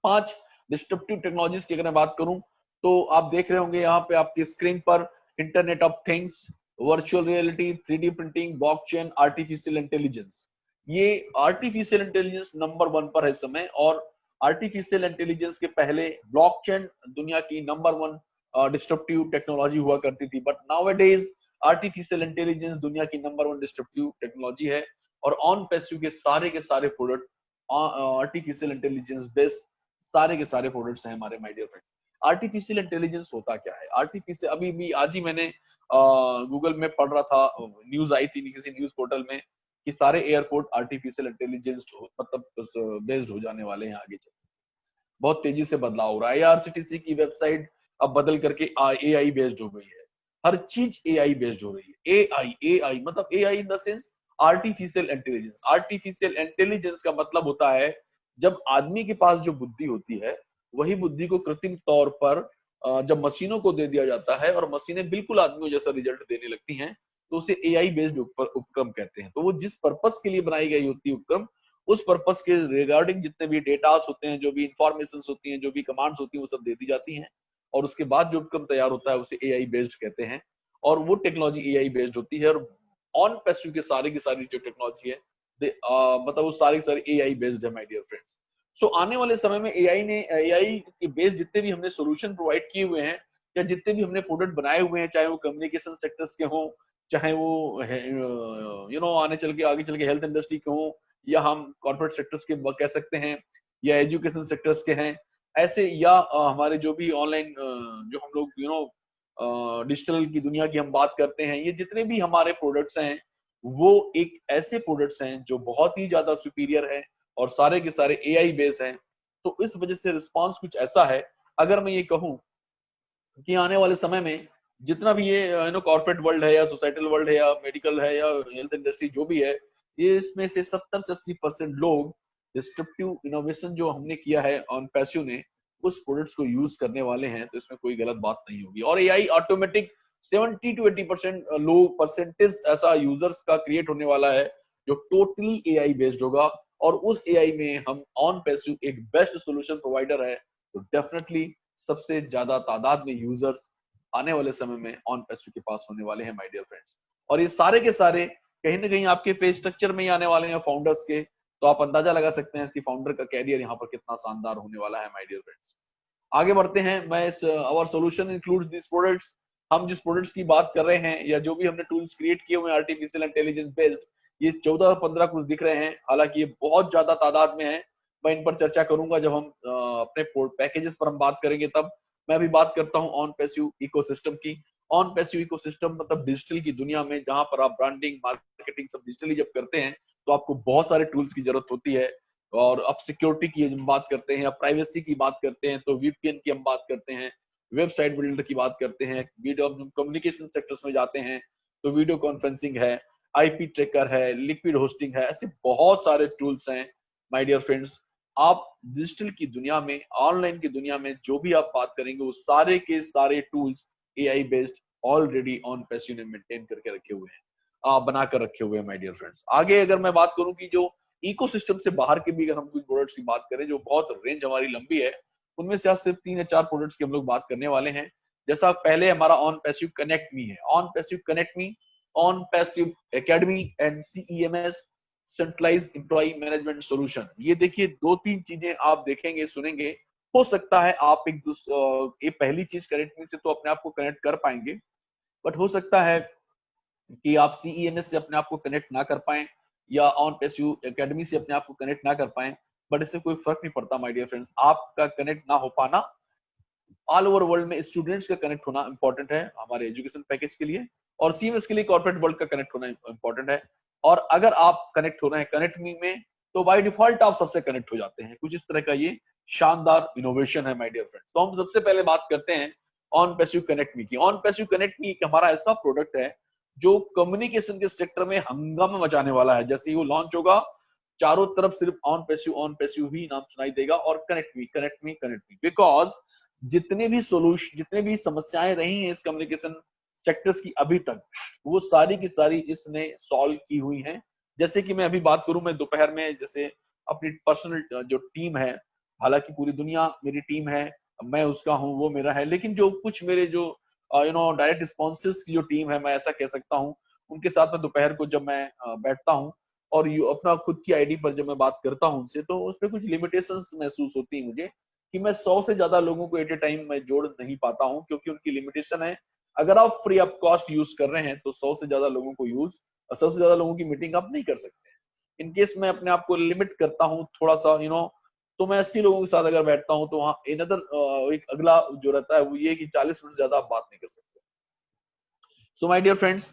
5 disruptive technologies की अगर मैं बात करूं तो आप देख रहे होंगे यहाँ पे आपकी स्क्रीन पर, internet of things, virtual reality, 3D printing, blockchain, artificial intelligence. ये आर्टिफिशियल इंटेलिजेंस नंबर 1 पर है इस समय, और आर्टिफिशियल इंटेलिजेंस के पहले ब्लॉकचेन दुनिया की नंबर 1 डिस्ट्रप्टिव टेक्नोलॉजी हुआ करती थी। बट नाउअडेज आर्टिफिशियल इंटेलिजेंस दुनिया की नंबर 1 डिस्ट्रप्टिव टेक्नोलॉजी है। और ऑन पैसिव के सारे प्रोडक्ट आर्टिफिशियल इंटेलिजेंस बेस्ड सारे के सारे प्रोडक्ट्स हैं हमारे my dear friends. Artificial intelligence होता क्या है? आर्टिफिशियल, अभी भी आज ही मैंने गूगल में पढ़ रहा था, न्यूज आई थी किसी न्यूज पोर्टल में कि सारे एयरपोर्ट आर्टिफिशियल इंटेलिजेंस मतलब बेस्ड हो जाने वाले हैं आगे चल। बहुत तेजी से बदलाव हो रहा है। आईआरसीटीसी की वेबसाइट अब बदल करके एआई बेस्ड हो गई है। हर चीज एआई बेस्ड हो रही है। एआई मतलब AI in the sense artificial intelligence. Artificial intelligence का मतलब होता है जब आदमी के पास जो बुद्धि होती है वही बुद्धि को कृत्रिम तौर पर जब मशीनों को दे दिया जाता है और मशीनें बिल्कुल आदमियों जैसा रिजल्ट देने लगती हैं तो उसे एआई बेस्ड उपक्रम कहते हैं। तो वो जिस पर्पस के लिए बनाई गई होती है उपक्रम, उस पर्पस के रिगार्डिंग जितने भी डेटास होते हैं, जो भी इंफॉर्मेशन होती हैं, जो भी कमांड्स होती हैं, वो सब दे दी जाती हैं और उसके बाद जो उपक्रम तैयार होता है उसे एआई बेस्ड कहते हैं। और वो टेक्नोलॉजी एआई बेस्ड होती है और ऑन पेस्यू के सारी की सारी जो टेक्नोलॉजी है मतलब वो सारी की सारी एआई बेस्ड है माय डियर फ्रेंड्स। सो आने वाले समय में एआई के बेस जितने भी हमने सोल्यूशन प्रोवाइड किए हुए हैं या जितने भी हमने प्रोडक्ट बनाए हुए हैं, चाहे वो कम्युनिकेशन सेक्टर्स के हों, चाहे वो आगे चल के हेल्थ इंडस्ट्री के हों, या हम कॉर्पोरेट सेक्टर्स के कह सकते हैं, या एजुकेशन सेक्टर्स के हैं ऐसे, या हमारे जो भी ऑनलाइन जो हम लोग डिजिटल की दुनिया की हम बात करते हैं, ये जितने भी हमारे प्रोडक्ट्स हैं वो एक ऐसे प्रोडक्ट्स हैं जो बहुत ही ज्यादा सुपीरियर है और सारे के सारे एआई बेस हैं। तो इस वजह से रिस्पांस कुछ ऐसा है, अगर मैं ये कहूं कि आने वाले समय में जितना भी ये कॉर्पोरेट वर्ल्ड है या सोसाइटल वर्ल्ड है या मेडिकल है या हेल्थ इंडस्ट्री जो भी है, ये इसमें से 70 से 80% लोग डिस्ट्रप्टिव इनोवेशन जो हमने किया है ऑन पैसिव ने, उस प्रोडक्ट्स को यूज करने वाले हैं। तो इसमें कोई गलत बात नहीं होगी और एआई ऑटोमेटिक 70 to 80% लोग परसेंटेज ऐसा यूजर्स का क्रिएट होने वाला है जो टोटली एआई बेस्ड होगा और उस एआई में हम ऑन पैसिव एक बेस्ट सोल्यूशन प्रोवाइडर है। तो डेफिनेटली सबसे ज्यादा तादाद में यूजर्स आने वाले समय में ऑन पैसिव के पास होने वाले हैं माय डियर फ्रेंड्स। और ये सारे के सारे कहीं ना कहीं आपके पे स्ट्रक्चर में ही आने वाले हैं फाउंडर्स के। तो आप अंदाजा लगा सकते हैं कि फाउंडर का कैरियर यहाँ पर कितना शानदार होने वाला है माय डियर फ्रेंड्स। आगे बढ़ते हैं। मैं इस our solution includes this products. हम जिस प्रोडक्ट्स की बात कर रहे हैं या जो भी हमने टूल्स क्रिएट किए हुए हैं आर्टिफिशियल इंटेलिजेंस बेस्ड, ये 14-15 कुछ दिख रहे हैं, हालांकि ये बहुत ज्यादा तादाद में है। मैं इन पर चर्चा करूंगा जब हम अपने पैकेजेस पर हम बात करेंगे तब। मैं अभी बात करता हूं ऑन पैसिव इकोसिस्टम की। ऑन पैसिव इकोसिस्टम मतलब डिजिटल की दुनिया में जहां पर आप ब्रांडिंग मार्केटिंग सब डिजिटली जब करते हैं तो आपको बहुत सारे टूल्स की जरूरत होती है। और अब सिक्योरिटी की हम बात करते हैं या प्राइवेसी की बात करते हैं तो वीपीएन की हम बात करते हैं, वेबसाइट बिल्डर की बात करते हैं, वीडियो कम्युनिकेशन सेक्टर्स में जाते हैं तो वीडियो कॉन्फ्रेंसिंग है, आईपी ट्रैकर है, लिक्विड होस्टिंग है, ऐसे बहुत सारे टूल्स हैं माय डियर फ्रेंड्स। आप डिजिटल की दुनिया में, ऑनलाइन की दुनिया में जो भी आप बात करेंगे वो सारे के सारे tools AI based already on passive ने मेंटेन करके रखे हुए हैं, बनाकर रखे हुए हैं माय डियर फ्रेंड्स। आगे अगर मैं बात करूं कि जो इकोसिस्टम से बाहर के भी अगर हम कुछ प्रोडक्ट्स की बात करें जो बहुत रेंज हमारी लंबी है, उनमें से आज सिर्फ 3 या 4 प्रोडक्ट्स की हम लोग बात करने वाले हैं। जैसा पहले हमारा ऑन पैसिव कनेक्ट मी है, OnPassive connect me, OnPassive academy and CEMS centralise employ management solution. ये देखिए 2-3 चीजें आप देखेंगे सुनेंगे, हो सकता है आप ये पहली चीज कनेक्ट मी से तो अपने आप को कनेक्ट कर पाएंगे, बट हो सकता है कि आप सीईएमएस से अपने आप को कनेक्ट ना कर पाए या ऑन पैसिव एकेडमी से अपने आप को कनेक्ट ना कर पाए, बट इससे कोई फर्क नहीं पड़ता माय डियर फ्रेंड्स। आपका कनेक्ट ना हो पाना, ऑल ओवर वर्ल्ड में स्टूडेंट्स का कनेक्ट होना इंपॉर्टेंट है हमारे एजुकेशन पैकेज के लिए, और सीएमएस के लिए कॉर्पोरेट वर्ल्ड का कनेक्ट होना इंपॉर्टेंट है। और अगर आप कनेक्ट हो रहे हैं कनेक्ट मी में तो बाय डिफॉल्ट आप सबसे कनेक्ट हो जाते हैं। कुछ इस तरह का ये शानदार इनोवेशन है माय डियर फ्रेंड्स। तो हम सबसे पहले बात करते हैं ऑन पैसिव कनेक्ट मी की। ऑन पैसिव कनेक्ट मी एक हमारा ऐसा प्रोडक्ट है जो कम्युनिकेशन के सेक्टर में हंगामा मचाने वाला है। जैसे ही वो लॉन्च होगा चारों तरफ सिर्फ ऑन पैसिव ही नाम सुनाई देगा और connect me connect me connect me, because जितने भी समस्याएं रही हैं इस कम्युनिकेशन सेक्टर्स की अभी तक, वो सारी की सारी इसने सॉल्व की हुई हैं। जैसे कि मैं अभी बात करूं, मैं दोपहर में जैसे अपनी पर्सनल जो टीम है, हालांकि पूरी दुनिया मेरी टीम है, मैं उसका हूं, वो मेरा है, लेकिन जो कुछ मेरे जो डायरेक्ट रिस्पॉन्सेस की जो टीम है, मैं ऐसा कह सकता हूं, उनके साथ में दोपहर को जब मैं बैठता हूं और अपना खुद की आईडी पर जब मैं बात करता हूं उनसे, तो उसमें कुछ लिमिटेशंस महसूस होती है मुझे कि मैं 100 से ज्यादा लोगों को एट ए टाइम मैं जोड़ नहीं पाता हूं, क्योंकि उनकी लिमिटेशन है। अगर आप फ्री ऑफ कॉस्ट यूज कर रहे हैं तो 100 से ज्यादा लोगों को 100 से ज्यादा लोगों की मीटिंग आप नहीं कर सकते। इन केस मैं अपने आप को लिमिट करता हूं थोड़ा सा तो मैं 80 लोगों के साथ अगर बैठता हूं तो वहां अनदर एक अगला जो रहता है वो ये कि 40 मिनट से ज्यादा आप बात नहीं कर सकते। सो माय डियर फ्रेंड्स,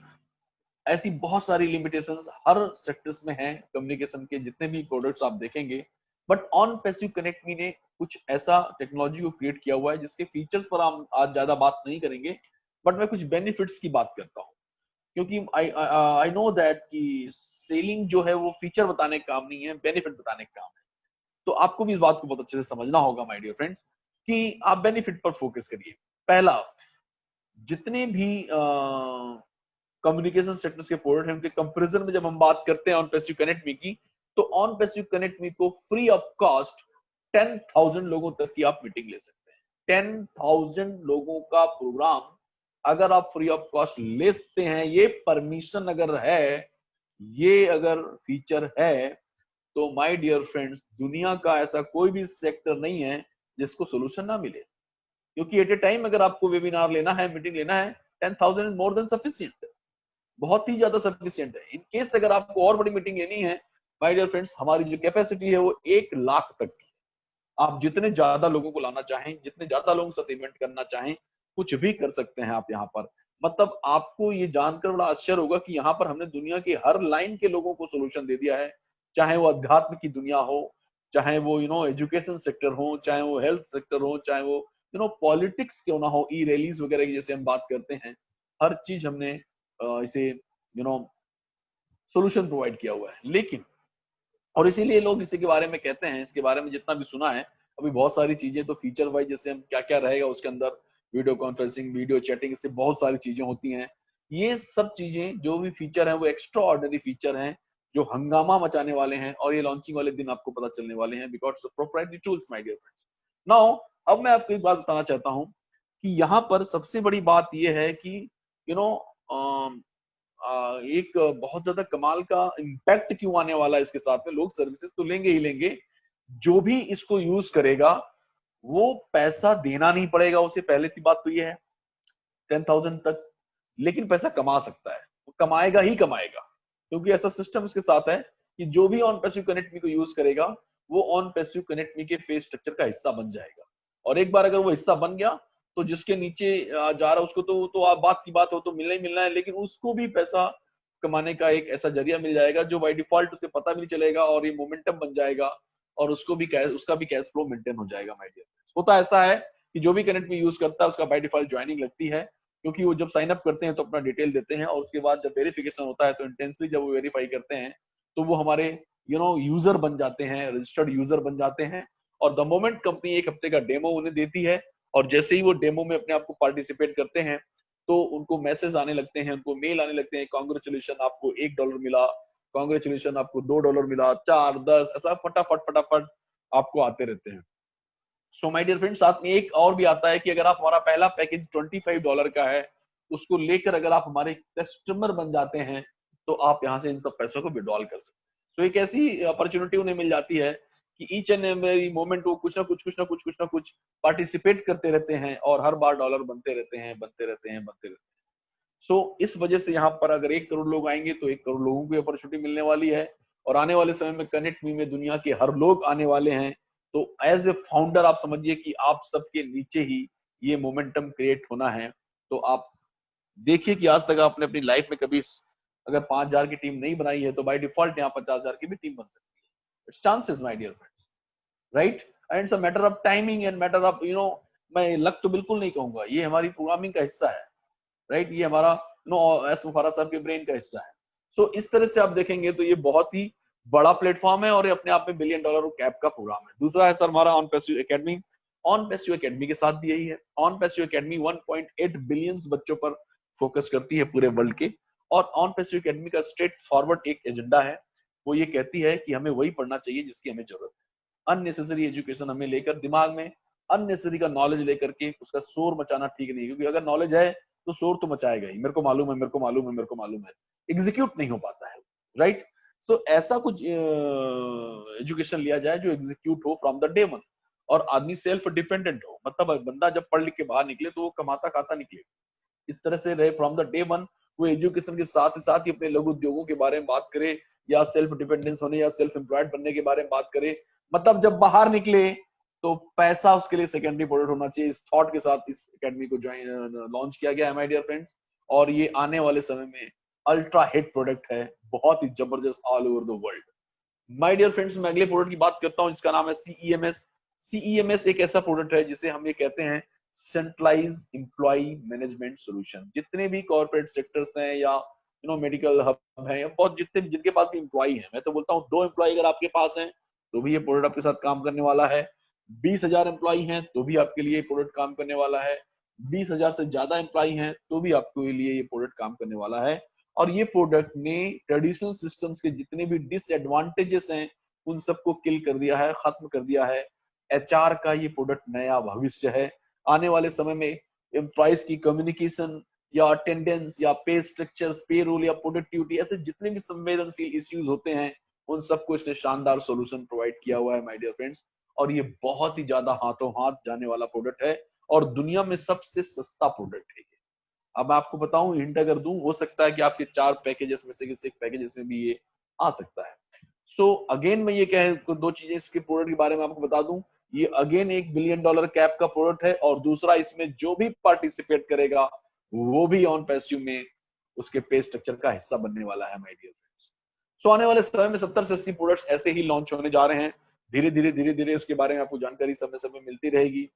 ऐसी बहुत सारी लिमिटेशंस हर सेक्टर्स में हैं कम्युनिकेशन के, जितने भी प्रोडक्ट्स आप देखेंगे। बट ऑन पैसिव कनेक्ट मी ने कुछ ऐसा टेक्नोलॉजी को क्रिएट किया हुआ है जिसके फीचर्स पर हम आज ज्यादा बात नहीं करेंगे, बट मैं कुछ बेनिफिट्स की बात करता हूँ। क्योंकि आई नो दैट कि सेलिंग जो है वो फीचर बताने का काम नहीं है, बेनिफिट बताने का काम है। तो आपको भी इस बात को बहुत अच्छे से समझना होगा माय डियर फ्रेंड्स कि आप बेनिफिट पर फोकस करिए। पहला, जितने भी कम्युनिकेशन सेक्टर्स के प्रोडक्ट हैं उनके कंपैरिजन में जब हम बात करते हैं ऑन पैसिव कनेक्ट मी की, तो ऑन पैसिव कनेक्ट मी को फ्री ऑफ कॉस्ट 10,000 लोगों तक की आप मीटिंग ले सकते हैं। 10,000 लोगों का प्रोग्राम अगर आप फ्री ऑफ कॉस्ट ले सकते हैं, ये परमिशन अगर है, ये अगर फीचर है, तो माय डियर फ्रेंड्स दुनिया का ऐसा कोई भी सेक्टर नहीं है जिसको सोल्यूशन ना मिले। क्योंकि एट ए टाइम अगर आपको वेबिनार लेना है, मीटिंग लेना है, 10,000 इज मोर देन सफिशिएंट, बहुत ही ज्यादा सफिशिएंट है। इन केस अगर आपको और बड़ी मीटिंग लेनी है, माय डियर फ्रेंड्स हमारी जो कैपेसिटी है वो 1,00,000 तक की। आप जितने ज्यादा लोगों को लाना चाहें, जितने ज्यादा लोगों के साथ इवेंट करना चाहें, कुछ भी कर सकते हैं आप यहाँ पर। मतलब आपको ये जानकर बड़ा आश्चर्य होगा कि यहाँ पर हमने दुनिया की हर लाइन के लोगों को सोल्यूशन दे दिया है, चाहे वो अध्यात्म की दुनिया हो, चाहे वो एजुकेशन सेक्टर हो, चाहे वो हेल्थ सेक्टर हो, चाहे वो पॉलिटिक्स क्यों ना हो, ई रैलीज वगैरह की जैसे हम बात करते हैं, हर चीज हमने इसे सोल्यूशन प्रोवाइड किया हुआ है। लेकिन और इसीलिए लोग इसी के बारे में कहते हैं, इसके बारे में जितना भी सुना है अभी बहुत सारी चीजें, तो फीचर वाइज जैसे हम क्या क्या रहेगा उसके अंदर, वीडियो कॉन्फ्रेंसिंग, वीडियो चैटिंग, इससे बहुत सारी चीजें होती हैं। ये सब चीजें जो भी फीचर हैं वो एक्स्ट्रा ऑर्डिनरी फीचर हैं जो हंगामा मचाने वाले हैं, और ये लॉन्चिंग वाले दिन आपको पता चलने वाले हैं, because proprietary tools my dear friends. Now अब मैं आपको एक बात बताना चाहता हूँ कि यहाँ पर सबसे बड़ी बात यह है कि यू नो एक बहुत ज्यादा कमाल का इम्पैक्ट क्यों आने वाला है इसके साथ में। लोग सर्विसेज तो लेंगे ही लेंगे, जो भी इसको यूज करेगा वो पैसा देना नहीं पड़ेगा उसे, पहले की बात तो ये है 10,000 तक, लेकिन पैसा कमा सकता है, वो कमाएगा ही कमाएगा। क्योंकि ऐसा सिस्टम उसके साथ है कि जो भी ऑन पैसिव कनेक्ट मी को यूज करेगा वो ऑन पैसिव कनेक्ट मी के पे स्ट्रक्चर का हिस्सा बन जाएगा। और एक बार अगर वो हिस्सा बन गया तो जिसके नीचे जा रहा है उसको तो आप बात की बात हो तो मिलना ही मिलना है, लेकिन उसको भी पैसा कमाने का एक ऐसा जरिया मिल जाएगा जो बाय डिफॉल्ट उसे पता भी नहीं चलेगा, और ये मोमेंटम बन जाएगा, और उसका भी कैश फ्लो मेंटेन हो जाएगा माय डियर। होता ऐसा है कि जो भी कनेक्ट मी यूज करता है उसका बाय डिफॉल्ट ज्वाइनिंग लगती है, क्योंकि वो जब साइन अप करते हैं तो अपना डिटेल देते हैं, और उसके बाद जब वेरिफिकेशन होता है तो इंटेंसली जब वो वेरीफाई करते हैं तो वो हमारे यूजर बन जाते हैं, रजिस्टर्ड यूजर बन जाते हैं। और द मोमेंट कंपनी 1 हफ्ते का डेमो उन्हें देती है, और जैसे ही वो डेमो में अपने आप को पार्टिसिपेट करते हैं तो उनको मैसेज आने लगते हैं, उनको मेल आने लगते हैं, कॉन्ग्रेचुलेशन आपको $1 मिला, कॉन्ग्रेचुलेशन आपको $2 मिला, 4, 10, ऐसा फटाफट फटाफट आपको आते रहते हैं। सो माय डियर फ्रेंड्स, साथ में एक और भी आता है कि अगर आप हमारा पहला पैकेज $25 का है, उसको लेकर अगर आप हमारे कस्टमर बन जाते हैं तो आप यहाँ से इन सब पैसों को विड्रॉल कर सकते हैं। सो एक ऐसी अपॉर्चुनिटी उन्हें मिल जाती है कि ईच एंड एवरी मोमेंट वो कुछ ना कुछ पार्टिसिपेट करते रहते हैं, और हर बार डॉलर बनते रहते हैं। सो इस वजह से यहाँ पर अगर 1 करोड़ लोग आएंगे तो 1 करोड़ लोगों को अपॉर्चुनिटी मिलने वाली है, और आने वाले समय में कनेक्ट मी में दुनिया के हर लोग आने वाले हैं। तो एज ए फाउंडर आप समझिए कि आप सबके नीचे ही ये मोमेंटम क्रिएट होना है। तो आप देखिए कि आज तक आपने अपनी लाइफ में कभी अगर 5,000 की टीम नहीं बनाई है तो बाय डिफॉल्ट यहाँ 50,000 की भी टीम बन सकती है। It's chances my dear friends, right? And it's a matter of timing and matter of मैं लक तो बिल्कुल नहीं कहूंगा, ये हमारी प्रोग्रामिंग का हिस्सा है, राइट? ये हमारा एस मुफारा साहब के ब्रेन का हिस्सा है। सो इस तरह से आप देखेंगे तो ये बहुत ही बड़ा प्लेटफॉर्म है, और ये अपने आप में $1 बिलियन कैप का प्रोग्राम है। दूसरा है सर हमारा on passive academy. On passive academy के साथ भी यही है। ऑन पैसिव एकेडमी 1.8 बिलियन बच्चों पर फोकस करती है पूरे वर्ल्ड के, और ऑन पैसिव एकेडमी का स्ट्रेट फॉरवर्ड एक एजेंडा है, वो ये कहती है कि हमें वही पढ़ना चाहिए जिसकी हमें जरूरत है। अननेसेसरी एजुकेशन हमें लेकर दिमाग में अननेसेसरी का नॉलेज लेकर के उसका शोर मचाना ठीक नहीं, क्योंकि अगर नॉलेज है तो शोर तो मचाएगा ही, मेरे को मालूम है, मेरे को मालूम है, मेरे को मालूम है, एग्जीक्यूट नहीं हो पाता है, राइट? सो ऐसा कुछ एजुकेशन लिया जाए जो एग्जीक्यूट हो फ्रॉम द डे वन, और आदमी सेल्फ डिपेंडेंट हो, मतलब बंदा जब पढ़ लिख के बाहर निकले तो वो कमाता खाता निकले, इस तरह से रहे फ्रॉम द डे वन। वो एजुकेशन के साथ ही अपने लघु उद्योगों के बारे में बात करे, या सेल्फ डिपेंडेंस होने या सेल्फ एम्प्लॉयड बनने के बारे में बात करे, मतलब जब बाहर निकले तो पैसा उसके लिए सेकेंडरी प्रोडक्ट होना चाहिए। इस थॉट के साथ इस एकेडमी को ज्वाइन लॉन्च किया गया है माय डियर फ्रेंड्स, और ये आने वाले समय में अल्ट्रा हिट प्रोडक्ट है, बहुत ही जबरदस्त all over the world. My dear friends, मैं अगले प्रोडक्ट की बात करता हूं जिसका नाम है सीईएमएस। सीईएमएस एक ऐसा प्रोडक्ट है जिसे हम ये कहते हैं सेंट्रलाइज एम्प्लॉय मैनेजमेंट सॉल्यूशन। जितने भी कॉर्पोरेट सेक्टर्स हैं या मेडिकल हब है, बहुत जितने जिनके पास भी एम्प्लॉय है, मैं तो बोलता हूँ 2 एम्प्लॉय अगर आपके पास हैं तो भी ये प्रोडक्ट आपके साथ काम करने वाला है। 20,000 एम्प्लॉय हैं तो भी आपके लिए प्रोडक्ट काम करने वाला है। 20,000 से ज्यादा एम्प्लॉय हैं तो भी आपके लिए ये प्रोडक्ट काम करने वाला है। और ये प्रोडक्ट ने ट्रेडिशनल सिस्टम्स के जितने भी डिसएडवांटेजेस हैं उन सबको किल कर दिया है, खत्म कर दिया है। एचआर का ये प्रोडक्ट नया भविष्य है। आने वाले समय में एम्प्लॉयज की कम्युनिकेशन या अटेंडेंस या पे स्ट्रक्चर्स, पे रोल या प्रोडक्टिविटी, ऐसे जितने भी संवेदनशील इश्यूज होते हैं उन सबको इसने शानदार सॉल्यूशन प्रोवाइड किया हुआ है माय डियर फ्रेंड्स। और ये बहुत ही ज्यादा हाथों हाथ जाने वाला प्रोडक्ट है और दुनिया में सबसे सस्ता प्रोडक्ट है। अब मैं आपको बताऊं, हिंट अगर दूं, हो सकता है कि आपके 4 पैकेजेस में से किसी एक पैकेजेस में भी ये आ सकता है। सो अगेन मैं ये कह 2 चीजें इसके प्रोडक्ट के बारे में आपको बता दूं। ये अगेन $1 बिलियन कैप का प्रोडक्ट है और दूसरा, इसमें जो भी पार्टिसिपेट करेगा वो भी ऑन पैसिव में उसके पे स्ट्रक्चर का हिस्सा बनने वाला है माय डियर फ्रेंड्स। सो आने वाले समय में 70 से 80 प्रोडक्ट्स ऐसे ही लॉन्च होने जा रहे हैं। धीरे धीरे उसके बारे में आपको जानकारी समय समय मिलती रहेगी।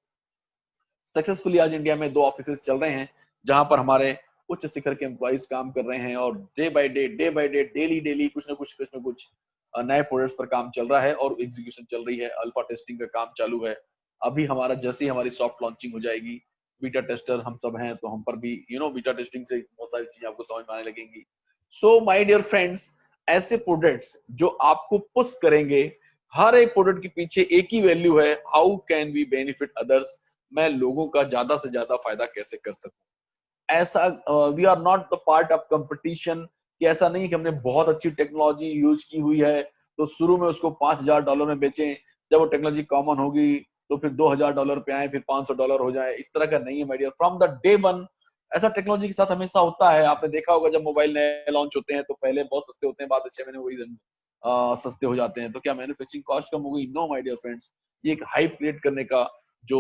सक्सेसफुली आज इंडिया में 2 ऑफिसेस चल रहे हैं जहां पर हमारे उच्च शिखर के एम्प्लॉइज काम कर रहे हैं और डे बाय डे डेली कुछ ना कुछ नए प्रोडक्ट्स पर काम चल रहा है और एग्जीक्यूशन चल रही है। अल्फा टेस्टिंग का काम चालू है। अभी हमारा जैसे ही हमारी सॉफ्ट लॉन्चिंग हो जाएगी, बीटा टेस्टर हम सब हैं तो हम पर भी बीटा टेस्टिंग से बहुत सारी चीजें आपको समझ में आने लगेंगी। सो माय डियर फ्रेंड्स, ऐसे प्रोडक्ट्स जो आपको पुश करेंगे, हर एक प्रोडक्ट के पीछे एक ही वैल्यू है, how can we benefit others, मैं लोगों का ज्यादा से ज्यादा फायदा कैसे कर सकूं। ऐसा we are not the part of competition, कि ऐसा नहीं कि हमने बहुत अच्छी टेक्नोलॉजी यूज की हुई है तो शुरू में उसको $5,000 में बेचें, जब वो टेक्नोलॉजी कॉमन होगी तो फिर $2,000 पे आए, फिर $500 हो जाए, इस तरह का नहीं है my dear. From the day one ऐसा टेक्नोलॉजी के साथ हमेशा होता है। आपने देखा होगा जब मोबाइल नए लॉन्च होते हैं तो पहले बहुत सस्ते होते हैं, बाद में 6 महीने वही सस्ते हो जाते हैं। तो क्या मैन्युफैक्चरिंग कॉस्ट कम हो गई? नो माय डियर फ्रेंड्स, ये एक हाइप क्रिएट करने का जो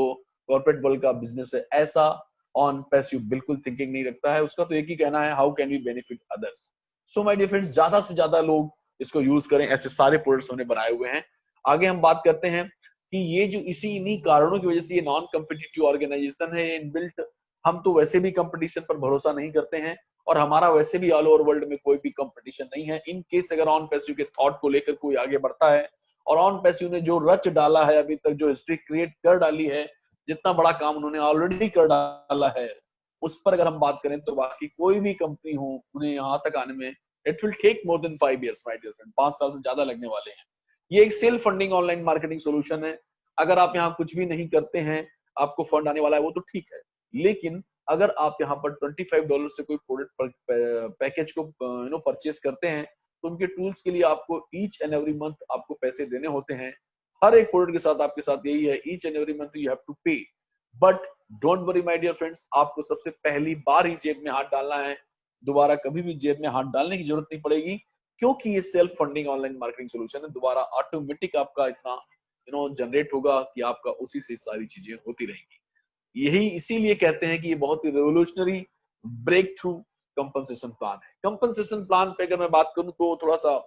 कॉर्पोरेट वर्ल्ड का बिजनेस है, ऐसा ऑन पैसिव बिल्कुल थिंकिंग नहीं रखता है। उसका तो एक ही कहना है, how can we benefit others. So my dear friends, ज्यादा से ज्यादा लोग इसको यूज करें, ऐसे सारे प्रोडक्ट्स हमने बनाए हुए हैं। आगे हम बात करते हैं कि ये जो इन्हीं कारणों की वजह से ये नॉन कम्पिटिटिव ऑर्गेनाइजेशन है, इनबिल्ट। हम तो वैसे भी कंपटीशन पर भरोसा नहीं करते हैं और हमारा वैसे भी ऑल ओवर वर्ल्ड में कोई भी कंपटीशन नहीं है। इन केस अगर ऑन पैसिव के थॉट को लेकर कोई आगे बढ़ता है और ऑन पैसिव ने जो रच डाला है अभी तक, जो हिस्ट्री क्रिएट कर डाली है, जितना बड़ा काम उन्होंने ऑलरेडी कर डाला है, उस पर अगर हम बात करें तो बाकी कोई भी कंपनी हो, उन्हें यहाँ तक आने में it will take more than 5 years my dear friend, 5 साल से ज्यादा लगने वाले हैं। ये एक self funding online marketing solution है। अगर आप यहाँ कुछ भी नहीं करते हैं, आपको फंड आने वाला है, वो तो ठीक है, लेकिन अगर आप यहाँ पर $25 से कोई प्रोडक्ट पैकेज को परचेस करते हैं तो उनके टूल्स के लिए आपको ईच एंड एवरी मंथ आपको पैसे देने होते हैं। हर एक प्रोडक्ट के साथ आपके साथ यही है, each and every month you have to pay. But don't worry my dear friends, आपको सबसे पहली बार ही जेब में हाथ डालना है, दोबारा कभी भी जेब में हाथ डालने की जरूरत नहीं पड़ेगी, क्योंकि ये self funding online marketing solution है। दोबारा ऑटोमेटिक आपका इतना जनरेट होगा कि आपका उसी से सारी चीजें होती रहेंगी। यही इसीलिए कहते हैं कि ये बहुत ही revolutionary breakthrough compensation plan है। कंपनसेशन प्लान पे अगर मैं बात करूं तो थोड़ा सा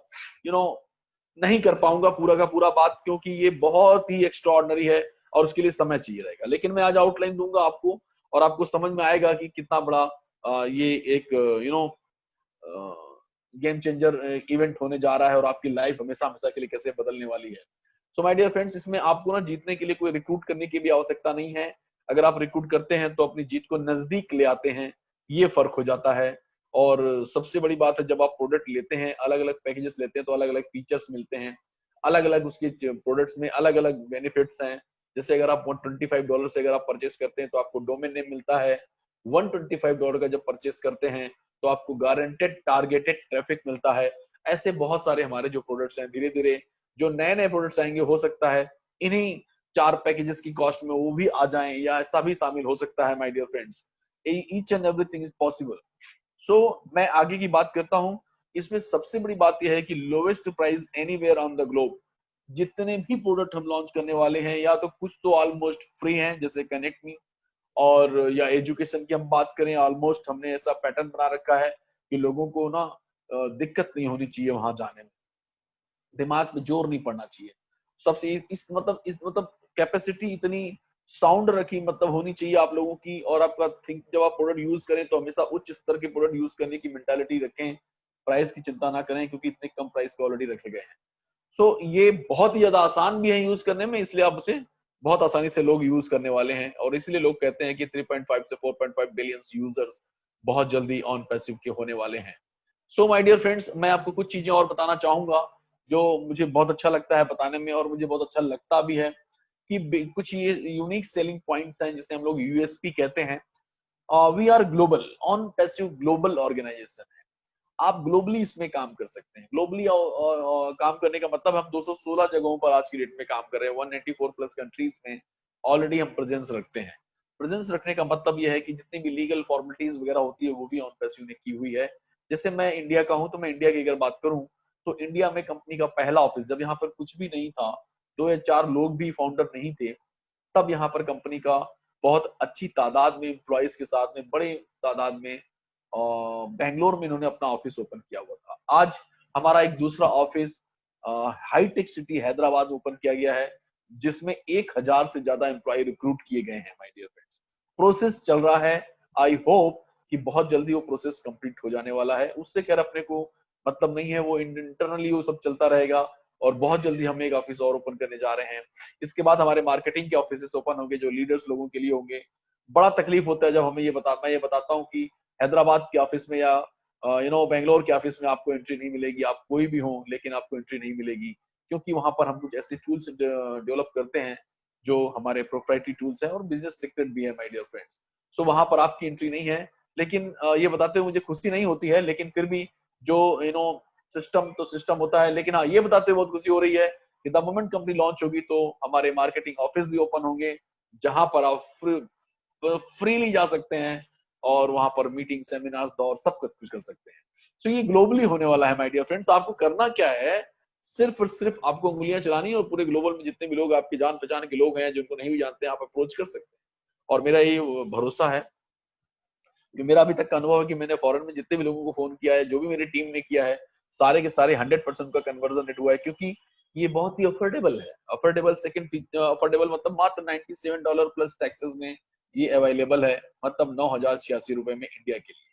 नहीं कर पाऊंगा पूरा का पूरा बात, क्योंकि ये बहुत ही एक्स्ट्राऑर्डिनरी है और उसके लिए समय चाहिए रहेगा। लेकिन मैं आज आउटलाइन दूंगा आपको और आपको समझ में आएगा कि कितना बड़ा ये एक गेम चेंजर इवेंट होने जा रहा है और आपकी लाइफ हमेशा हमेशा के लिए कैसे बदलने वाली है। सो माय डियर फ्रेंड्स, इसमें आपको ना जीतने के लिए कोई रिक्रूट करने की भी आवश्यकता नहीं है। अगर आप रिक्रूट करते हैं तो अपनी जीत को नजदीक ले आते हैं, ये फर्क हो जाता है। और सबसे बड़ी बात है, जब आप प्रोडक्ट लेते हैं, अलग अलग पैकेजेस लेते हैं तो अलग अलग फीचर्स मिलते हैं, अलग अलग उसके प्रोडक्ट्स में अलग अलग बेनिफिट्स हैं। जैसे अगर आप $125 से अगर आप परचेस करते हैं तो आपको डोमेन नेम मिलता है। $125 का जब परचेस करते हैं तो आपको गारंटेड टारगेटेड ट्रैफिक मिलता है। ऐसे बहुत सारे हमारे जो प्रोडक्ट्स हैं, धीरे धीरे जो नए नए प्रोडक्ट्स आएंगे, हो सकता है इन्हीं 4 पैकेजेस की कॉस्ट में वो भी आ जाएं या ऐसा भी शामिल हो सकता है my dear friends. Each and everything is possible. So मैं आगे की बात करता हूं। इसमें सबसे बड़ी बात यह है कि lowest price anywhere on the globe, जितने भी प्रोडक्ट हम लॉन्च करने वाले हैं, या तो कुछ तो ऑलमोस्ट फ्री हैं जैसे कनेक्ट मी, और या एजुकेशन की हम बात करें, ऑलमोस्ट हमने ऐसा पैटर्न बना रखा है कि लोगों को ना दिक्कत नहीं होनी चाहिए वहां जाने में, दिमाग में जोर नहीं पड़ना चाहिए। सबसे इस कैपेसिटी इतनी साउंड रखी मतलब होनी चाहिए आप लोगों की, और आपका थिंक जब आप प्रोडक्ट यूज करें तो हमेशा उच्च स्तर के प्रोडक्ट यूज करने की मेंटालिटी रखें, प्राइस की चिंता ना करें क्योंकि इतने कम प्राइस पे ऑलरेडी रखे गए हैं। सो ये बहुत ही ज्यादा आसान भी है यूज करने में, इसलिए आप उसे बहुत आसानी से लोग यूज करने वाले हैं, और इसलिए लोग कहते हैं कि 3.5 से 4.5 बिलियन यूजर्स बहुत जल्दी ऑन पैसिव के होने वाले हैं। सो माय डियर फ्रेंड्स, मैं आपको कुछ चीजें और बताना चाहूंगा जो मुझे बहुत अच्छा लगता है बताने में, और मुझे बहुत अच्छा लगता भी है कि कुछ ये यूनिक सेलिंग पॉइंट्स हैं जिसे हम लोग यूएसपी कहते हैं। We are global, on passive global organisation है। आप ग्लोबली इसमें काम कर सकते हैं। ग्लोबली काम करने का मतलब हम 216 जगहों पर आज की डेट में काम कर रहे हैं, 194 प्लस कंट्रीज में ऑलरेडी हम प्रेजेंस रखते हैं। प्रेजेंस रखने का मतलब यह है कि जितनी भी लीगल फॉर्मेलिटीज वगैरह होती है वो भी ऑन पैसिव ने की हुई है। जैसे मैं इंडिया का हूं तो मैं इंडिया की अगर बात करूं तो इंडिया में कंपनी का पहला ऑफिस, जब यहाँ पर कुछ भी नहीं था, 2 या 4 लोग भी फाउंडर नहीं थे, तब यहाँ पर कंपनी का बहुत अच्छी तादाद में एम्प्लॉयज के साथ में, बड़े तादाद में बेंगलोर में इन्होंने अपना ऑफिस ओपन किया हुआ था। आज हमारा एक दूसरा ऑफिस हाईटेक सिटी हैदराबाद में ओपन किया गया है, जिसमें 1000 से ज्यादा एम्प्लॉय रिक्रूट किए गए हैं। माय डियर फ्रेंड्स, प्रोसेस चल रहा है। आई होप कि बहुत जल्दी वो प्रोसेस कंप्लीट हो जाने वाला है। उससे खैर अपने को मतलब नहीं है, वो इंटरनली वो सब चलता रहेगा, और बहुत जल्दी हम एक ऑफिस और ओपन करने जा रहे हैं। इसके बाद हमारे मार्केटिंग के ऑफिस ओपन होंगे जो लीडर्स लोगों के लिए होंगे। बड़ा तकलीफ होता है जब हमें मैं ये बताता हूँ कि हैदराबाद के ऑफिस में या बेंगलोर के ऑफिस में आपको एंट्री नहीं मिलेगी, आप कोई भी हो लेकिन आपको एंट्री नहीं मिलेगी, क्योंकि वहां पर हम कुछ ऐसे टूल्स डेवलप करते हैं जो हमारे प्रोप्राइटरी टूल्स हैं और बिजनेस सीक्रेट भी है माय डियर फ्रेंड्स। सो वहां पर आपकी एंट्री नहीं है, लेकिन ये बताते हुए मुझे खुशी नहीं होती है, लेकिन फिर भी जो सिस्टम तो सिस्टम होता है। लेकिन हाँ, ये बताते हुए बहुत खुशी हो रही है कि द मोमेंट कंपनी लॉन्च होगी तो हमारे मार्केटिंग ऑफिस भी ओपन होंगे, जहां पर आप फ्रीली जा सकते हैं और वहां पर मीटिंग, सेमिनार्स, दौर सब कुछ कर सकते हैं। तो ये ग्लोबली होने वाला है माय डियर फ्रेंड्स। आपको करना क्या है, सिर्फ और सिर्फ आपको उंगलियां चलानी है, और पूरे ग्लोबल में जितने भी लोग आपके जान पहचान के लोग हैं जिनको नहीं भी जानते हैं, आप अप्रोच कर सकते हैं। और मेरा ये भरोसा है कि मेरा अभी तक का अनुभव है कि मैंने फॉरेन में जितने भी लोगों को फोन किया है, जो भी मेरी टीम ने किया है, सारे के सारे 100% का कन्वर्जन रेट हुआ है, क्योंकि ये बहुत ही अफोर्डेबल है। अफोर्डेबल अफोर्डेबल मतलब मात्र $97 प्लस टैक्सेस में ये अवेलेबल है, मतलब 9,086 रुपए में इंडिया के लिए।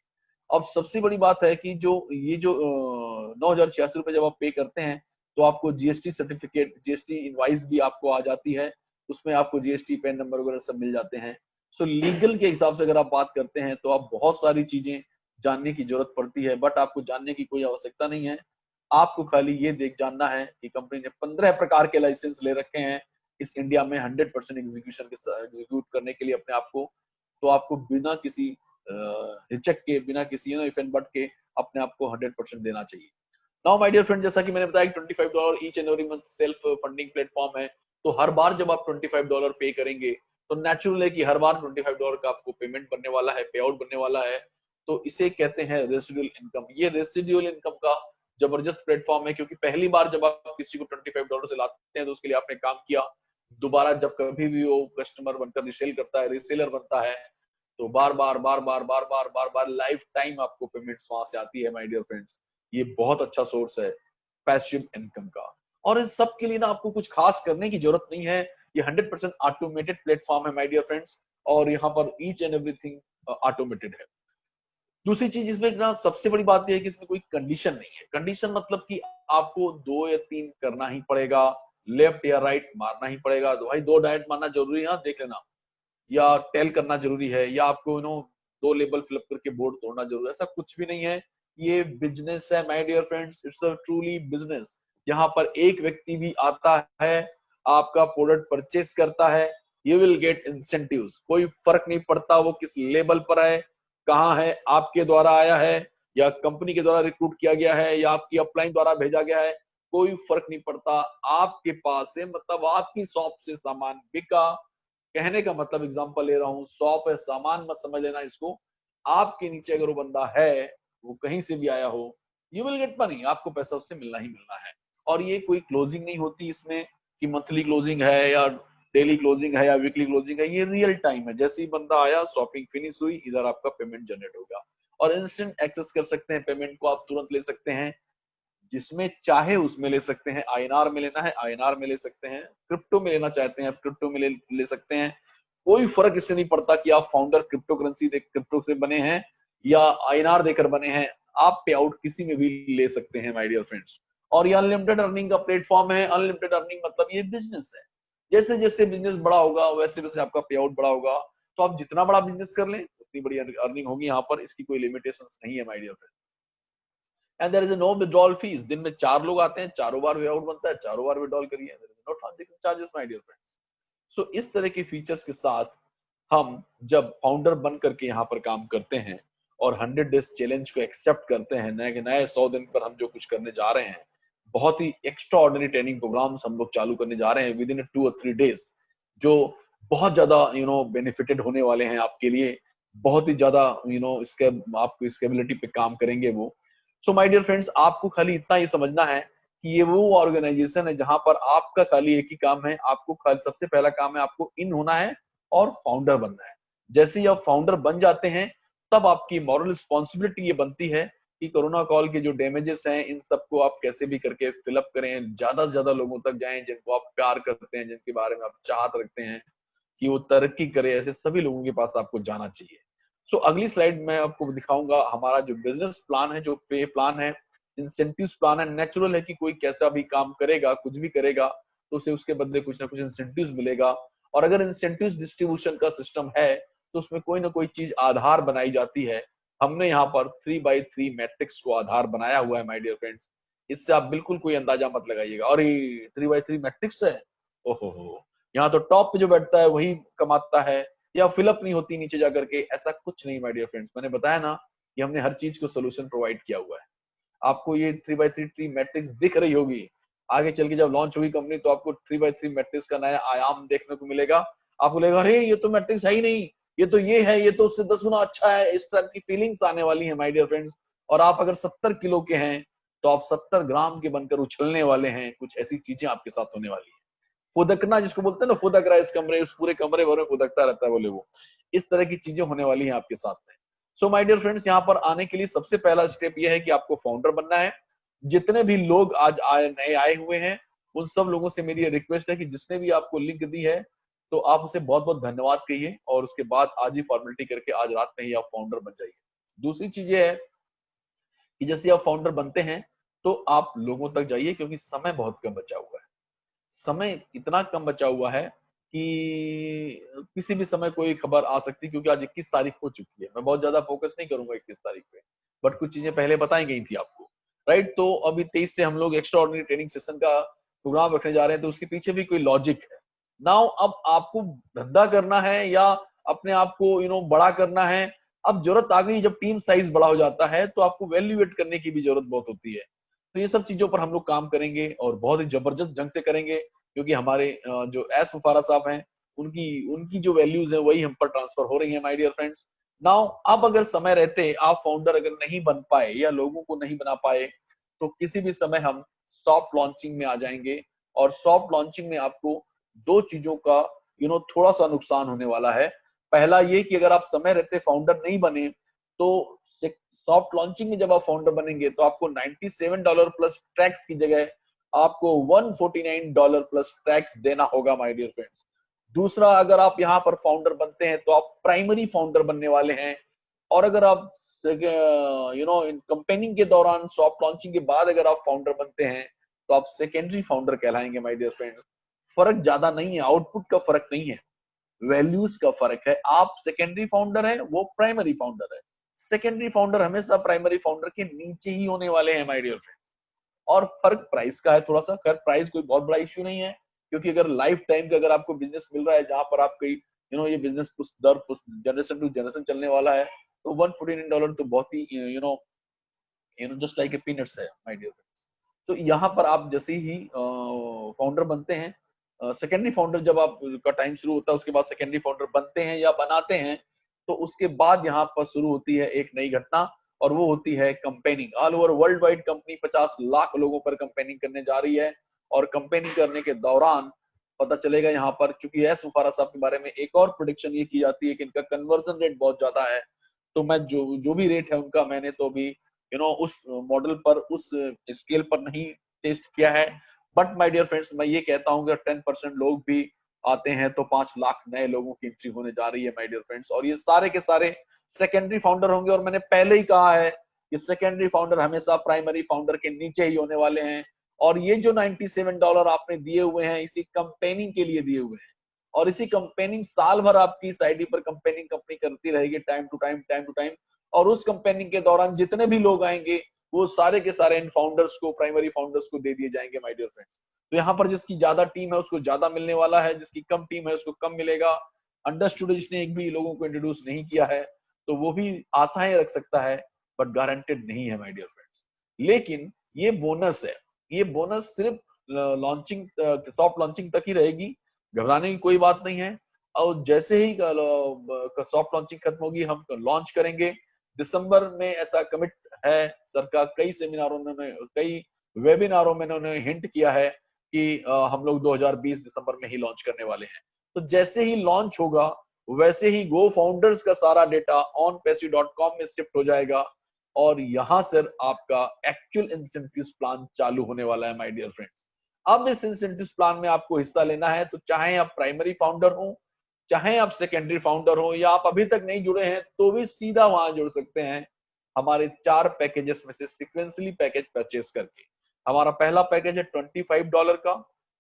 अब सबसे बड़ी बात है कि जो 9,086 रुपए जब आप पे करते हैं तो आपको जीएसटी सर्टिफिकेट, जीएसटी इनवाइस भी आपको आ जाती है, उसमें आपको जीएसटी पैन नंबर वगैरह सब मिल जाते हैं। सो लीगल के हिसाब से अगर आप बात करते हैं तो आप बहुत सारी चीजें जानने की जरूरत पड़ती है, बट आपको जानने की कोई आवश्यकता नहीं है। आपको खाली ये देख जानना है कि कंपनी ने 15 प्रकार के लाइसेंस ले रखे हैं इस इंडिया में 100% एग्जीक्यूट करने के लिए अपने आप को। तो आपको बिना किसी हिचक के, बिना किसी इफ एंड बट के अपने आप को 100% देना चाहिए। नाउ माय डियर फ्रेंड, जैसा कि मैंने बताया $25 each and every month self funding platform है, तो हर बार जब आप $25 पे करेंगे तो नेचुरल है कि हर बार $25 का आपको पेमेंट बनने वाला है, पे आउट बनने वाला है। तो इसे कहते हैं रेसिडुअल इनकम। ये रेसिडुअल इनकम का जबरदस्त प्लेटफॉर्म है, क्योंकि पहली बार जब आप किसी को $25 से लाते हैं तो उसके लिए आपने काम किया, दोबारा जब कभी भी वो कस्टमर बनकर रिसेल करता है, रिसेलर बनता है, तो बार बार बार बार बार बार बार बार लाइफ टाइम आपको पेमेंट्स वहां से आती है माय डियर फ्रेंड्स। ये बहुत अच्छा सोर्स है पैसिव इनकम का, और इस सब के लिए ना आपको कुछ खास करने की जरूरत नहीं है। ये 100% ऑटोमेटेड प्लेटफॉर्म है माय डियर फ्रेंड्स, और यहाँ पर ईच एंड एवरीथिंग ऑटोमेटेड है। दूसरी चीज इसमें ना सबसे बड़ी बात यह है कि इसमें कोई कंडीशन नहीं है। कंडीशन मतलब कि आपको 2 या 3 करना ही पड़ेगा, लेफ्ट या राइट मारना ही पड़ेगा। तो भाई 2 डायरेक्ट मारना जरूरी है, देख लेना, या टेल करना जरूरी है, या आपको 2 लेबल फिलअप करके बोर्ड तोड़ना जरूरी है, ऐसा कुछ भी नहीं है। ये बिजनेस है my dear friends, it's a truly business. यहाँ पर एक व्यक्ति भी आता है, आपका प्रोडक्ट परचेस करता है, यू विल गेट इंसेंटिव्स। कोई फर्क नहीं पड़ता वो किस लेवल पर है, कहाँ है, आपके द्वारा आया है या कंपनी के द्वारा रिक्रूट किया गया है या आपकी अपलाइन द्वारा भेजा गया है, कोई फर्क नहीं पड़ता। आपके पास से मतलब आपकी शॉप से सामान बिका, कहने का मतलब एग्जांपल ले रहा हूँ, शॉप है, सामान मत समझ लेना इसको। आपके नीचे अगर वो बंदा है, वो कहीं से भी आया हो, यू विल गेट मनी, आपको पैसा उससे मिलना ही मिलना है। और ये कोई क्लोजिंग नहीं होती इसमें कि मंथली क्लोजिंग है या डेली क्लोजिंग है या वीकली क्लोजिंग है, ये रियल टाइम है। जैसे ही बंदा आया, शॉपिंग फिनिश हुई, इधर आपका पेमेंट जनरेट हो गया और इंस्टेंट एक्सेस कर सकते हैं पेमेंट को, आप तुरंत ले सकते हैं, जिसमें चाहे उसमें ले सकते हैं। आईएनआर में लेना है आईएनआर में ले सकते हैं, क्रिप्टो में लेना चाहते हैं आप क्रिप्टो में ले सकते हैं। कोई फर्क इससे नहीं पड़ता कि आप फाउंडर क्रिप्टो करेंसी क्रिप्टो से बने हैं या आईएनआर देकर बने हैं, आप पे आउट किसी में भी ले सकते हैं माय डियर फ्रेंड्स। और ये अनलिमिटेड अर्निंग का प्लेटफॉर्म है। अनलिमिटेड अर्निंग मतलब ये बिजनेस है, जैसे जैसे बिजनेस बड़ा होगा वैसे वैसे आपका पे आउट बड़ा होगा। तो आप जितना बड़ा बिजनेस कर लें उतनी बड़ी अर्निंग होगी, यहाँ पर इसकी कोई लिमिटेशंस नहीं है my dear friends. And there is no withdrawal fees. दिन में 4 लोग आते हैं, चारों बार वे आउट बनता है, चारों बार विड्रॉल करिए, there is no transaction charges my dear friends. So इस तरह के फीचर्स के साथ हम जब फाउंडर बन करके यहाँ पर काम करते हैं और 100 डेज चैलेंज को एक्सेप्ट करते हैं, नए 100 दिन पर हम जो कुछ करने जा रहे हैं, बहुत ही एक्स्ट्रा ऑर्डिनरी ट्रेनिंग प्रोग्राम्स हम लोग चालू करने जा रहे हैं विद इन 2 और 3 डेज, जो बहुत ज्यादा बेनिफिटेड होने वाले हैं आपके लिए, बहुत ही ज्यादा इसके आपको स्केबिलिटी पे काम करेंगे वो। सो माय डियर फ्रेंड्स, आपको खाली इतना ही समझना है कि ये वो ऑर्गेनाइजेशन है जहां पर आपका खाली एक ही काम है, आपको खाली सबसे पहला काम है आपको इन होना है और फाउंडर बनना है। जैसे ही आप फाउंडर बन जाते हैं तब आपकी मॉरल रिस्पॉन्सिबिलिटी ये बनती है कि कोरोना कॉल के जो डैमेजेस हैं इन सबको आप कैसे भी करके फिलअप करें, ज्यादा से ज्यादा लोगों तक जाएं जिनको आप प्यार करते हैं, जिनके बारे में आप चाहत रखते हैं कि वो तरक्की करे, ऐसे सभी लोगों के पास आपको जाना चाहिए। सो अगली स्लाइड में आपको दिखाऊंगा हमारा जो बिजनेस प्लान है, जो पे प्लान है, इंसेंटिव प्लान है। नेचुरल है कि कोई कैसा भी काम करेगा, कुछ भी करेगा तो उसे उसके बदले कुछ ना कुछ इंसेंटिव मिलेगा। और अगर इंसेंटिव डिस्ट्रीब्यूशन का सिस्टम है तो उसमें कोई ना कोई चीज आधार बनाई जाती है। हमने यहाँ पर 3x3 मैट्रिक्स को आधार बनाया हुआ है माय डियर फ्रेंड्स। इससे आप बिल्कुल कोई अंदाजा मत लगाइएगा और ये 3x3 मैट्रिक्स है, ओहो यहाँ तो टॉप पे जो बैठता है वही कमाता है या फिलअप नहीं होती नीचे जाकर के, ऐसा कुछ नहीं माय डियर फ्रेंड्स। मैंने बताया ना कि हमने हर चीज को सोल्यूशन प्रोवाइड किया हुआ है। आपको ये 3x3 ट्री मैट्रिक्स दिख रही होगी, आगे चल के जब लॉन्च होगी कंपनी तो आपको 3x3 मैट्रिक्स का नया आयाम देखने को मिलेगा। आपको लगेगा अरे ये तो मैट्रिक्स है ही नहीं, ये तो ये है, ये तो उससे 10 गुना अच्छा है, इस तरह की फीलिंग्स आने वाली है माय डियर फ्रेंड्स। और आप अगर 70 किलो के हैं तो आप 70 ग्राम के बनकर उछलने वाले हैं, कुछ ऐसी चीजें आपके साथ होने वाली है। फुदकना जिसको बोलते हैं ना, फुदक रहा है इस कमरे, उस पूरे कमरे भर में फुदकता रहता है बोले वो, इस तरह की चीजें होने वाली हैं आपके साथ में। सो माय डियर फ्रेंड्स, यहाँ पर आने के लिए सबसे पहला स्टेप यह है कि आपको फाउंडर बनना है। जितने भी लोग आज नए आए हुए हैं उन सब लोगों से मेरी रिक्वेस्ट है कि जिसने भी आपको लिंक दी है तो आप उसे बहुत बहुत धन्यवाद कहिए और उसके बाद आज ही फॉर्मेलिटी करके आज रात में ही आप फाउंडर बन जाइए। दूसरी चीज ये है कि जैसे आप फाउंडर बनते हैं तो आप लोगों तक जाइए, क्योंकि समय बहुत कम बचा हुआ है। समय इतना कम बचा हुआ है कि किसी भी समय कोई खबर आ सकती है, क्योंकि आज 21 तारीख हो चुकी है। मैं बहुत ज्यादा फोकस नहीं करूंगा 21 तारीख पे, बट कुछ चीजें पहले बताई गई थी आपको, राइट। तो अभी 23 से हम लोग एक्स्ट्रा ऑर्डिनरी ट्रेनिंग सेशन का प्रोग्राम रखने जा रहे हैं, तो उसके पीछे भी कोई लॉजिक है। नाउ अब आपको धंधा करना है या अपने आप को बड़ा करना है, अब जरूरत आ गई, जब टीम साइज बड़ा हो जाता है तो आपको वैल्यूएट करने की भी जरूरत बहुत होती है। तो ये सब चीजों पर हम लोग काम करेंगे और बहुत ही जबरदस्त ढंग से करेंगे, क्योंकि हमारे जो एस मुफारा साहब हैं उनकी उनकी जो वैल्यूज है वही हम पर ट्रांसफर हो रही है माय डियर फ्रेंड्स। नाउ अब अगर समय रहते आप फाउंडर अगर नहीं बन पाए या लोगों को नहीं बना पाए तो किसी भी समय हम सॉफ्ट लॉन्चिंग में आ जाएंगे। और सॉफ्ट लॉन्चिंग में आपको दो चीजों का थोड़ा सा नुकसान होने वाला है। पहला ये कि अगर आप समय रहते फाउंडर नहीं बने तो सॉफ्ट लॉन्चिंग में जब आप फाउंडर बनेंगे तो आपको $97 प्लस टैक्स की जगह आपको $149 प्लस टैक्स देना होगा माय डियर फ्रेंड्स। दूसरा, अगर आप यहाँ पर फाउंडर बनते हैं तो आप प्राइमरी फाउंडर बनने वाले हैं, और अगर आप इन कंपेनिंग के दौरान सॉफ्ट लॉन्चिंग के बाद अगर आप फाउंडर बनते हैं तो आप सेकेंडरी फाउंडर कहलाएंगे माय डियर फ्रेंड्स। फर्क ज्यादा नहीं है, आउटपुट का फर्क नहीं है, वैल्यूज का फर्क है। आप सेकेंडरी फाउंडर है, वो प्राइमरी फाउंडर है। सेकेंडरी फाउंडर हमेशा प्राइमरी फाउंडर के नीचे ही होने वाले हैं माय डियर फ्रेंड्स। और फर्क प्राइस का है थोड़ा सा, खैर प्राइस कोई बहुत बड़ा इश्यू नहीं है, क्योंकि अगर लाइफ टाइम का अगर आपको बिजनेस मिल रहा है जहां पर आप ये बिजनेस जनरेशन टू जनरेशन चलने वाला है, तो $149 तो बहुत ही जस्ट लाइक ए पीनट्स है माय डियर फ्रेंड्स। तो यहाँ पर आप जैसे ही फाउंडर बनते हैं, सेकेंडरी फाउंडर जब आप का टाइम शुरू होता है उसके बाद सेकेंडरी फाउंडर बनते हैं या बनाते हैं, तो उसके बाद यहाँ पर शुरू होती है एक नई घटना, और वो होती है campaigning. All over world wide company 50 lakh लोगों पर कंपेनिंग करने जा रही है, और कंपेनिंग करने के दौरान पता चलेगा यहाँ पर, चूंकि एस मुफारा साहब के बारे में एक और प्रोडिक्शन ये की जाती है कि इनका कन्वर्जन रेट बहुत ज्यादा है। तो मैं जो भी रेट है उनका, मैंने तो अभी उस मॉडल पर, उस स्केल पर नहीं टेस्ट किया है। बट माय डियर फ्रेंड्स, मैं ये कहता हूँ कि 10% लोग भी आते हैं तो 5 लाख नए लोगों की एंट्री होने जा रही है माय डियर फ्रेंड्स। और ये सारे के सारे सेकेंडरी फाउंडर होंगे, और मैंने पहले ही कहा है कि सेकेंडरी फाउंडर हमेशा प्राइमरी फाउंडर के नीचे ही होने वाले हैं। और ये जो $97 आपने दिए हुए हैं, इसी कंपेनिंग के लिए दिए हुए हैं, और इसी कंपेनिंग साल भर आपकी इस आईडी पर कंपेनिंग कंपनी करती रहेगी, टाइम टू टाइम। और उस कंपेनिंग के दौरान जितने भी लोग आएंगे वो सारे के सारे इन फाउंडर्स को, प्राइमरी फाउंडर्स को दे दिए जाएंगे माय डियर फ्रेंड्स। तो यहाँ पर जिसकी ज्यादा टीम है उसको ज्यादा मिलने वाला है, जिसकी कम टीम है उसको कम मिलेगा। अंडरस्टूड, जिसने एक भी लोगों को इंट्रोड्यूस नहीं किया है तो वो भी आशाएं रख सकता है, बट गारंटेड नहीं है माय डियर फ्रेंड्स। लेकिन ये बोनस है, ये बोनस सिर्फ लॉन्चिंग, सॉफ्ट लॉन्चिंग तक ही रहेगी, घबराने की कोई बात नहीं है। और जैसे ही सॉफ्ट लॉन्चिंग खत्म होगी, हम लॉन्च करेंगे दिसंबर में, ऐसा कमिट है सर का। कई सेमिनारों में, कई वेबिनारों में उन्होंने हिंट किया है कि हम लोग 2020 दिसंबर में ही लॉन्च करने वाले हैं। तो जैसे ही लॉन्च होगा वैसे ही गो फाउंडर्स का सारा डेटा onpassive.com में शिफ्ट हो जाएगा, और यहां से आपका एक्चुअल इंसेंटिव प्लान चालू होने वाला है माय डियर फ्रेंड्स। अब इस इंसेंटिव प्लान में आपको हिस्सा लेना है, तो चाहे आप प्राइमरी फाउंडर हो, चाहे आप सेकेंडरी फाउंडर हो, या आप अभी तक नहीं जुड़े हैं तो भी सीधा वहां जुड़ सकते हैं हमारे 4 पैकेजेस में से सिक्वेंसली पैकेज परचेस करके। हमारा पहला पैकेज है $25 का,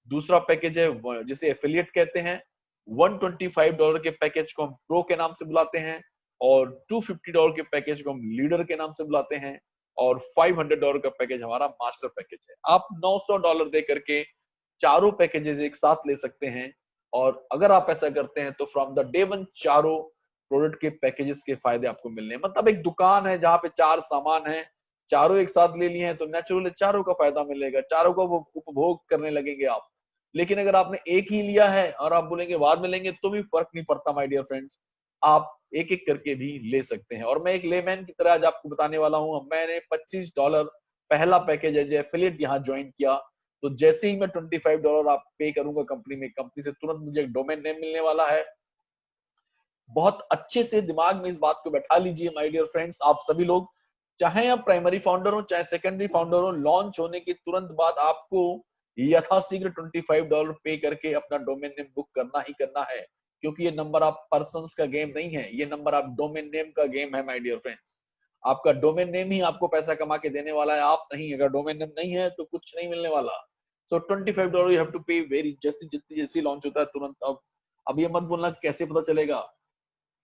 दूसरा पैकेज है जिसे एफिलिएट कहते हैं, $125 के पैकेज को हम प्रो के नाम से बुलाते हैं, और $250 के पैकेज को हम लीडर के नाम से बुलाते हैं, और $500 का पैकेज हमारा मास्टर पैकेज है। आप $900 दे करके चारों पैकेजेस एक साथ ले सकते हैं। और अगर आप ऐसा करते हैं तो फ्रॉम द डे वन चारों प्रोडक्ट के पैकेजेस के फायदे आपको मिलने हैं। मतलब एक दुकान है जहां पे 4 सामान है, चारों एक साथ ले लिए हैं तो नेचुरली चारों का फायदा मिलेगा, चारों का उपभोग करने लगेंगे आप। लेकिन अगर आपने एक ही लिया है और आप बोलेंगे बाद में लेंगे, तो भी फर्क नहीं पड़ता माय डियर फ्रेंड्स, आप एक एक करके भी ले सकते हैं। और मैं एक लेमैन की तरह आज आपको बताने वाला हूं। मैंने $25 पहला पैकेज है जो एफिलिएट यहाँ ज्वाइन किया, तो जैसे ही मैं $25 आप पे करूंगा कंपनी में, कंपनी से तुरंत मुझे एक डोमेन नेम मिलने वाला है। बहुत अच्छे से दिमाग में इस बात को बैठा लीजिए माय डियर फ्रेंड्स, आप सभी लोग, चाहे आप प्राइमरी फाउंडर हो चाहे सेकेंडरी फाउंडर हो, लॉन्च होने के तुरंत बाद आपको यथाशीघ्र $25 पे करके अपना डोमेन नेम बुक करना ही करना है। क्योंकि ये नंबर आप पर्संस का गेम नहीं है, ये नंबर आप डोमेन नेम का गेम है माय डियर फ्रेंड्स। आपका डोमेन नेम ही आपको पैसा कमा के देने वाला है, आप नहीं। अगर डोमेन नेम नहीं है तो कुछ नहीं मिलने वाला। सो $25 यू हैव टू पे वेरी, जैसी लॉन्च होता है तुरंत। अब ये मत बोलना कैसे पता चलेगा,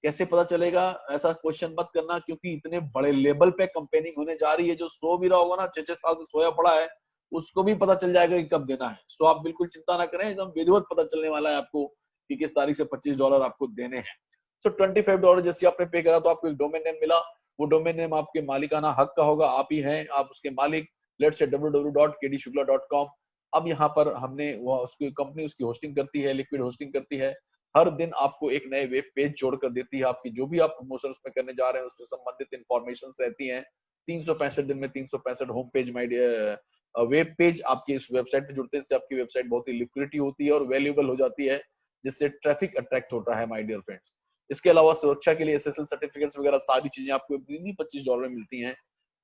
कैसे पता चलेगा, ऐसा क्वेश्चन मत करना, क्योंकि इतने बड़े लेवल पे कंपेनिंग होने जा रही है। जो सो भी रहा होगा ना, 6-6 साल से सोया पड़ा है, उसको भी पता चल जाएगा कि कब देना है। सो आप बिल्कुल चिंता ना करें, एकदम विधिवत पता चलने वाला है आपको कि किस तारीख से $25 आपको देने हैं। तो $25 जैसे आपने पे करा तो आपको एक डोमेन नेम मिला, वो डोमेन नेम आपके मालिकाना हक का होगा, आप ही हैं, आप उसके मालिक। Let's say www.kdshukla.com। अब यहाँ पर हमने वो उसकी कंपनी उसकी होस्टिंग करती है, लिक्विड होस्टिंग करती है। हर दिन आपको एक नए वेब पेज जोड़कर देती है, आपकी जो भी आप प्रमोशन में करने जा रहे हैं उससे संबंधित इंफॉर्मेशन रहती हैं। 365 दिन में 365 होम पेज वेब पेज आपकी इस वेबसाइट पे जुड़ते हैं, इससे आपकी वेबसाइट बहुत ही लिक्विडिटी होती है और वैल्यूएबल हो जाती है, जिससे ट्रैफिक अट्रैक्ट होता है माय डियर फ्रेंड्स। इसके अलावा सुरक्षा के लिए SSL सर्टिफिकेट्स वगैरह सारी चीजें आपको इन्हीं $25 में मिलती हैं।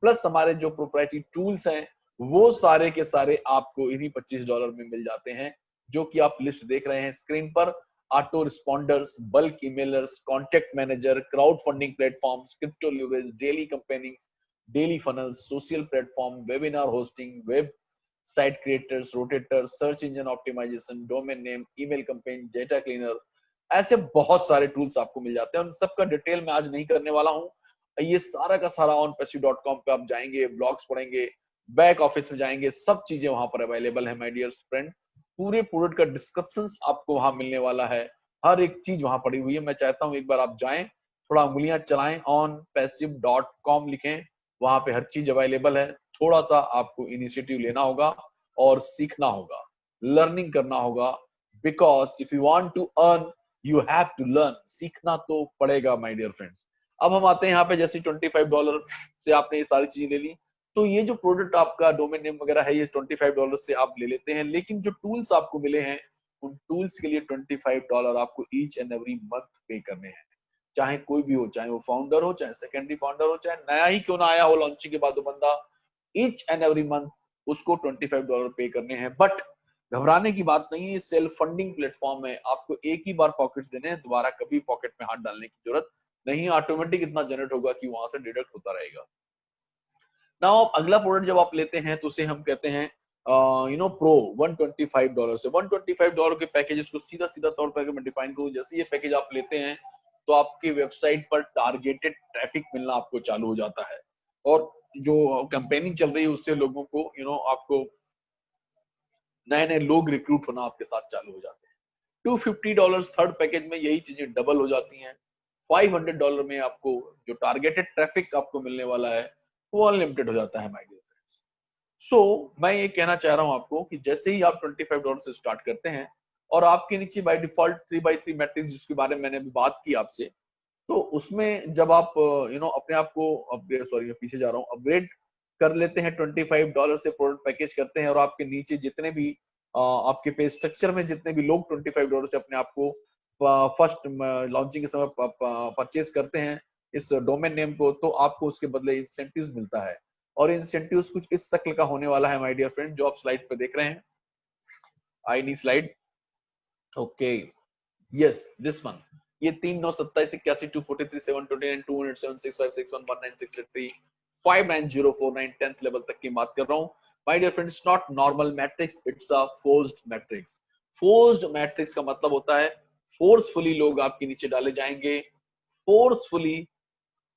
प्लस हमारे जो प्रोप्राइटरी टूल्स हैं वो सारे के सारे आपको इन्हीं $25 में मिल जाते हैं, जो कि आप लिस्ट देख रहे हैं स्क्रीन पर। Auto responders, bulk emailers, contact manager, crowd funding platforms, crypto leverage, daily campaignings, daily funnels, social platform, webinar hosting, web site creators, rotator, search engine optimisation, domain name, email campaign, data cleaner, ऐसे बहुत सारे tools आपको मिल जाते हैं। उन सबका detail मैं आज नहीं करने वाला हूं। ये सारा का सारा onpassive.com पे आप जाएंगे, ब्लॉग्स पढ़ेंगे, बैक ऑफिस में जाएंगे, सब चीजें वहां पर अवेलेबल है माय डियर फ्रेंड। पूरे प्रोडक्ट का डिस्क्रिप्शन आपको वहां मिलने वाला है, हर एक चीज वहां पड़ी हुई है। मैं चाहता हूं एक बार आप जाएं, थोड़ा उंगलियां चलाएं, onpassive.com लिखें, वहां पे हर चीज अवेलेबल है। थोड़ा सा आपको इनिशिएटिव लेना होगा और सीखना होगा, लर्निंग करना होगा, because if you want to earn you have to learn. सीखना तो पड़ेगा माय डियर फ्रेंड्स। अब हम आते हैं यहाँ पे, जैसे $25 से आपने ये सारी चीजें ले ली, तो ये जो प्रोडक्ट आपका डोमेन नेम वगैरह है ये $25 से आप ले लेते हैं, लेकिन जो टूल्स आपको मिले हैं उन टूल्स के लिए $25 आपको ईच एंड एवरी मंथ पे करने हैं, चाहे कोई भी हो, चाहे वो फाउंडर हो, चाहे सेकेंडरी फाउंडर हो, चाहे नया ही क्यों ना आया हो लॉन्चिंग के बाद वो बंदा, ईच एंड एवरी मंथ उसको $25 पे करने हैं। बट घबराने की बात नहीं है, सेल्फ फंडिंग प्लेटफॉर्म है, आपको एक ही बार पॉकेट्स देने हैं, दोबारा कभी पॉकेट में हाथ डालने की जरूरत नहीं, ऑटोमेटिक इतना जनरेट होगा कि वहां से डिडक्ट होता रहेगा। नाउ अगला प्रोडक्ट जब आप लेते हैं तो उसे हम कहते हैं प्रो $125 से। $125 के पैकेजेस को सीधा सीधा तौर पर मैं डिफाइन करूं, जैसे ये पैकेज आप लेते हैं तो आपकी वेबसाइट पर टारगेटेड ट्रैफिक मिलना आपको चालू हो जाता है, और जो कैंपेनिंग चल रही है उससे लोगों को आपको नए नए लोग रिक्रूट होना आपके साथ चालू हो जाते हैं। $250 थर्ड पैकेज में यही चीजें डबल हो जाती हैं। $500 में आपको जो टारगेटेड ट्रैफिक आपको मिलने वाला है वो अनलिमिटेड हो जाता है माय डियर फ्रेंड्स। सो मैं ये कहना चाह रहा हूं आपको कि जैसे ही आप $25 से स्टार्ट करते हैं और आपके नीचे बाय डिफॉल्ट 3x3 मैट्रिक्स जिसके बारे में मैंने अभी बात की आपसे, तो उसमें जब आप अपने आप को अपग्रेड, सॉरी मैं पीछे जा रहा हूँ, अपग्रेड कर लेते हैं, $25 से प्रोडक्ट पैकेज करते हैं, और आपके नीचे जितने भी आपके पेज स्ट्रक्चर में जितने भी लोग $25 से अपने आप को फर्स्ट लॉन्चिंग के समय परचेज करते हैं इस डोमेन नेम को, तो आपको उसके बदले इंसेंटिव्स मिलता है, और इंसेंटिव्स कुछ इस शक्ल का होने वाला है माय डियर फ्रेंड, जो आप स्लाइड पे देख रहे हैं, I need slide, okay, yes this one. ये 3 9 27 81 243 729 207 65 61 19 63 59049 10th लेवल तक की बात कर रहा हूं my dear friends. Not normal matrix, it's a forced matrix. Forced matrix का मतलब होता है फोर्सफुली लोग आपके नीचे डाले जाएंगे, फोर्सफुली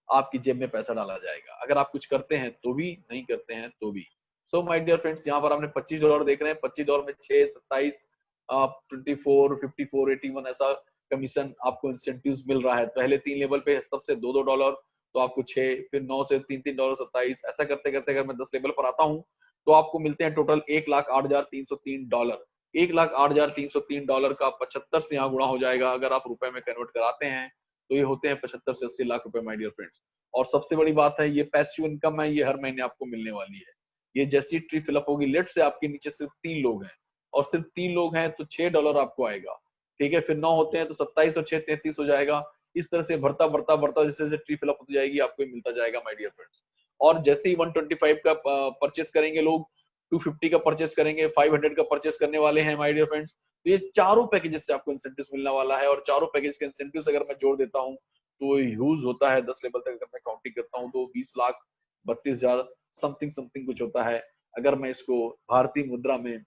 आपकी जेब में पैसा डाला जाएगा, अगर आप कुछ करते हैं तो भी, नहीं करते हैं तो भी। सो माय डियर फ्रेंड्स, यहाँ पर आपने $25 देख रहे हैं, $25 में 6 27 24 54 81 ऐसा कमीशन आपको इंसेंटिव्स मिल रहा है। पहले 3 लेवल पे सबसे $2 तो आपको 6, फिर 9 से $3 27, ऐसा करते करते अगर मैं 10 लेवल पर आता हूँ तो आपको मिलते हैं टोटल $1,08,303। $1,08,303 का 75 से यहाँ गुणा हो जाएगा, अगर आप रुपए में कन्वर्ट कराते हैं तो ये होते हैं 75 से 80 लाख रुपए माय डियर फ्रेंड्स। और सबसे बड़ी बात है, ये पैसिव इनकम है, ये हर महीने आपको मिलने वाली है। ये जैसी ट्री फिलअप होगी, लेट से आपके नीचे सिर्फ 3 लोग हैं और सिर्फ 3 लोग हैं तो $6 आपको आएगा, ठीक है, फिर 9 होते हैं तो 27 और 6 33 हो जाएगा। इस तरह से बढ़ता बढ़ता बढ़ता जैसे जैसे ट्री फिलअप होती जाएगी आपको मिलता जाएगा माय डियर फ्रेंड्स। और जैसे ही 125 का परचेस करेंगे लोग, 250 का परचेस करेंगे, 500 का परचेस करने वाले हैं माय डियर फ्रेंड्स, तो ये चारों पैकेजेस से आपको इंसेंटिव्स मिलने वाला है। और चारों पैकेज के इंसेंटिव्स अगर मैं जोड़ देता हूँ तो यूज होता है 10 लेवल तक, अगर मैं काउंटिंग करता हूँ तो 20,32,000 समथिंग समथिंग कुछ होता है। अगर मैं इसको भारतीय मुद्रा में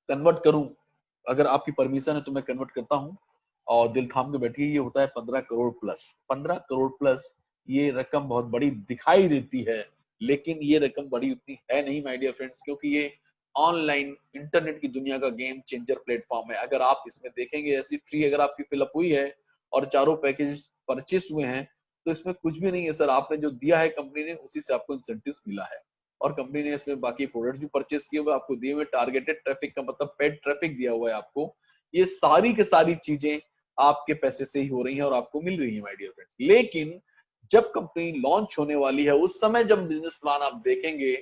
कन्वर्ट करूं, अगर आपकी परमिशन है तो मैं कन्वर्ट करता हूं, और दिल थाम के बैठिए, ये होता है 15 करोड़ प्लस। 15 करोड़ प्लस, ये रकम बहुत बड़ी दिखाई देती है, लेकिन ये रकम बड़ी उतनी है नहीं माय डियर फ्रेंड्स, क्योंकि ये ऑनलाइन इंटरनेट की दुनिया का गेम चेंजर प्लेटफॉर्म है। अगर आप इसमें देखेंगे, ऐसी ट्री अगर आपकी फिलअप हुई है और चारों पैकेज परचेस हुए हैं, तो इसमें कुछ भी नहीं है सर, आपने जो दिया है कंपनी ने उसी से आपको इंसेंटिव मिला है, और कंपनी ने इसमें बाकी प्रोडक्ट्स भी परचेस किए हुए आपको दिए हुए, टारगेटेड ट्रैफिक का मतलब पेड ट्रैफिक दिया हुआ है आपको। ये सारी की सारी चीजें आपके पैसे से ही हो रही हैं और आपको मिल रही है माय डियर फ्रेंड्स। लेकिन जब कंपनी लॉन्च होने वाली है उस समय जब बिजनेस प्लान आप देखेंगे,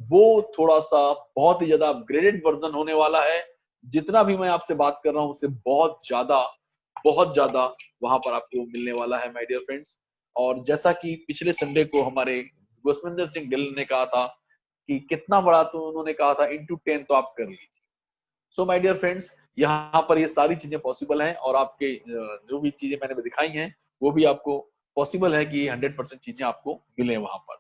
वो थोड़ा सा बहुत ही ज्यादा अपग्रेडेड वर्जन होने वाला है। जितना भी मैं आपसे बात कर रहा हूं उससे बहुत ज्यादा वहां पर आपको मिलने वाला है माय डियर फ्रेंड्स। और जैसा कि पिछले संडे को हमारे गुरस्मिंदर सिंह गिल ने कहा था कि कितना बड़ा, तो उन्होंने कहा था into 10 तो आप कर लीजिए। सो माय डियर फ्रेंड्स, यहाँ पर ये सारी चीजें पॉसिबल हैं, और आपके जो भी चीजें मैंने दिखाई हैं वो भी आपको पॉसिबल है कि 100% चीजें आपको मिले वहां पर।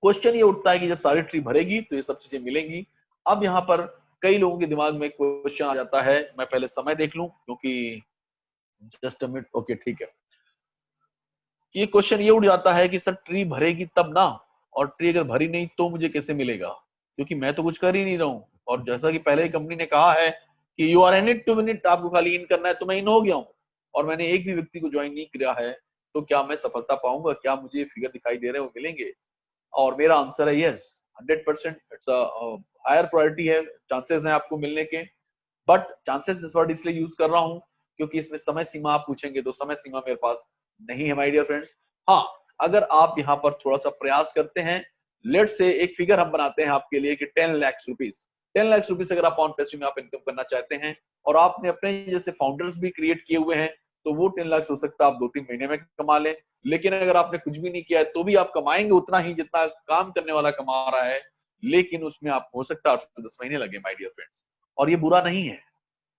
क्वेश्चन ये उठता है कि जब सारी ट्री भरेगी तो ये सब चीजें मिलेंगी। अब यहाँ पर कई लोगों के दिमाग में क्वेश्चन आ जाता है, मैं पहले समय देख लूं क्योंकि जस्ट अ मिनट, ओके ठीक है। ये क्वेश्चन ये उठ जाता है कि सर ट्री भरेगी तब ना, और ट्री अगर भरी नहीं तो मुझे कैसे मिलेगा, क्योंकि मैं तो कुछ कर ही नहीं रहा हूँ। और जैसा कि पहले ही कंपनी ने कहा है कि you are in it to win it, आपको खाली इन करना है, तो मैं इन हो गया हूँ और मैंने एक भी व्यक्ति को ज्वाइन नहीं किया है, तो क्या मैं सफलता पाऊंगा, क्या मुझे फिगर दिखाई दे रहे हैं वो मिलेंगे? और मेरा आंसर है यस, 100%। इट्स हायर प्रायोरिटी है, चांसेस हैं आपको मिलने के। बट चांसेस इस वर्ड इसलिए यूज कर रहा हूँ क्योंकि इसमें समय सीमा आप पूछेंगे तो समय सीमा मेरे पास नहीं है माय डियर फ्रेंड्स। हाँ, अगर आप यहाँ पर थोड़ा सा प्रयास करते हैं, लेट्स से एक फिगर हम बनाते हैं आपके लिए कि 10 लाख रुपीस, 10 लाख रुपीस अगर आप ऑन पैसिव में आप इनकम करना चाहते हैं और आपने अपने जैसे फाउंडर्स भी क्रिएट किए हुए हैं, तो वो 10 लाख हो सकता है आप 2-3 महीने में कमा लें। लेकिन अगर आपने कुछ भी नहीं किया है तो भी आप कमाएंगे उतना ही जितना काम करने वाला कमा रहा है, लेकिन उसमें आप हो सकता है 8 से 10 महीने लगे माय डियर फ्रेंड्स। और ये बुरा नहीं है,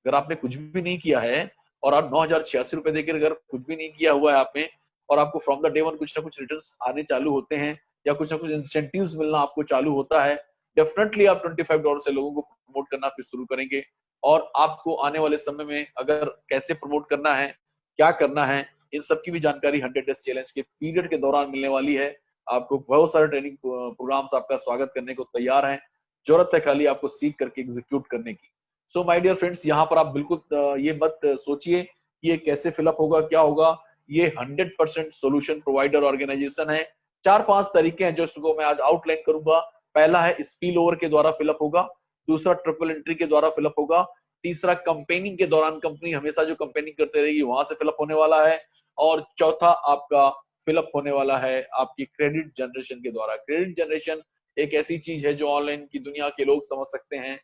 अगर आपने कुछ भी नहीं किया है और आप 9,086 रुपए देकर अगर कुछ भी नहीं किया हुआ है आपने, और आपको फ्रॉम द डे वन कुछ ना कुछ रिटर्न्स आने चालू होते हैं या कुछ ना कुछ इंसेंटिव्स मिलना आपको चालू होता है, डेफिनेटली आप $25 से लोगों को प्रमोट करना फिर शुरू करेंगे। और आपको आने वाले समय में अगर कैसे प्रमोट करना है, क्या करना है, इन सब की भी जानकारी 100 डेज चैलेंज के पीरियड के दौरान मिलने वाली है। आपको बहुत सारे ट्रेनिंग प्रोग्राम्स आपका स्वागत करने को तैयार हैं, जरूरत है खाली आपको सीख करके एग्जीक्यूट करने की। सो माय डियर फ्रेंड्स, यहाँ पर आप बिल्कुल ये मत सोचिए कि ये कैसे फिलअप होगा, क्या होगा। ये 100% सोल्यूशन प्रोवाइडर ऑर्गेनाइजेशन है। 4-5 तरीके हैं जो इसको मैं आज आउटलाइन करूंगा। पहला है स्पिल ओवर के द्वारा फिलअप होगा, दूसरा ट्रिपल एंट्री के द्वारा फिलअप होगा, तीसरा कंपेनिंग के दौरान कंपनी हमेशा जो कंपेनिंग करते रहेगी वहां से फिलअप होने वाला है, और चौथा आपका फिलअप होने वाला है आपकी क्रेडिट जनरेशन के द्वारा। क्रेडिट जनरेशन एक ऐसी चीज है जो ऑनलाइन की दुनिया के लोग समझ सकते हैं।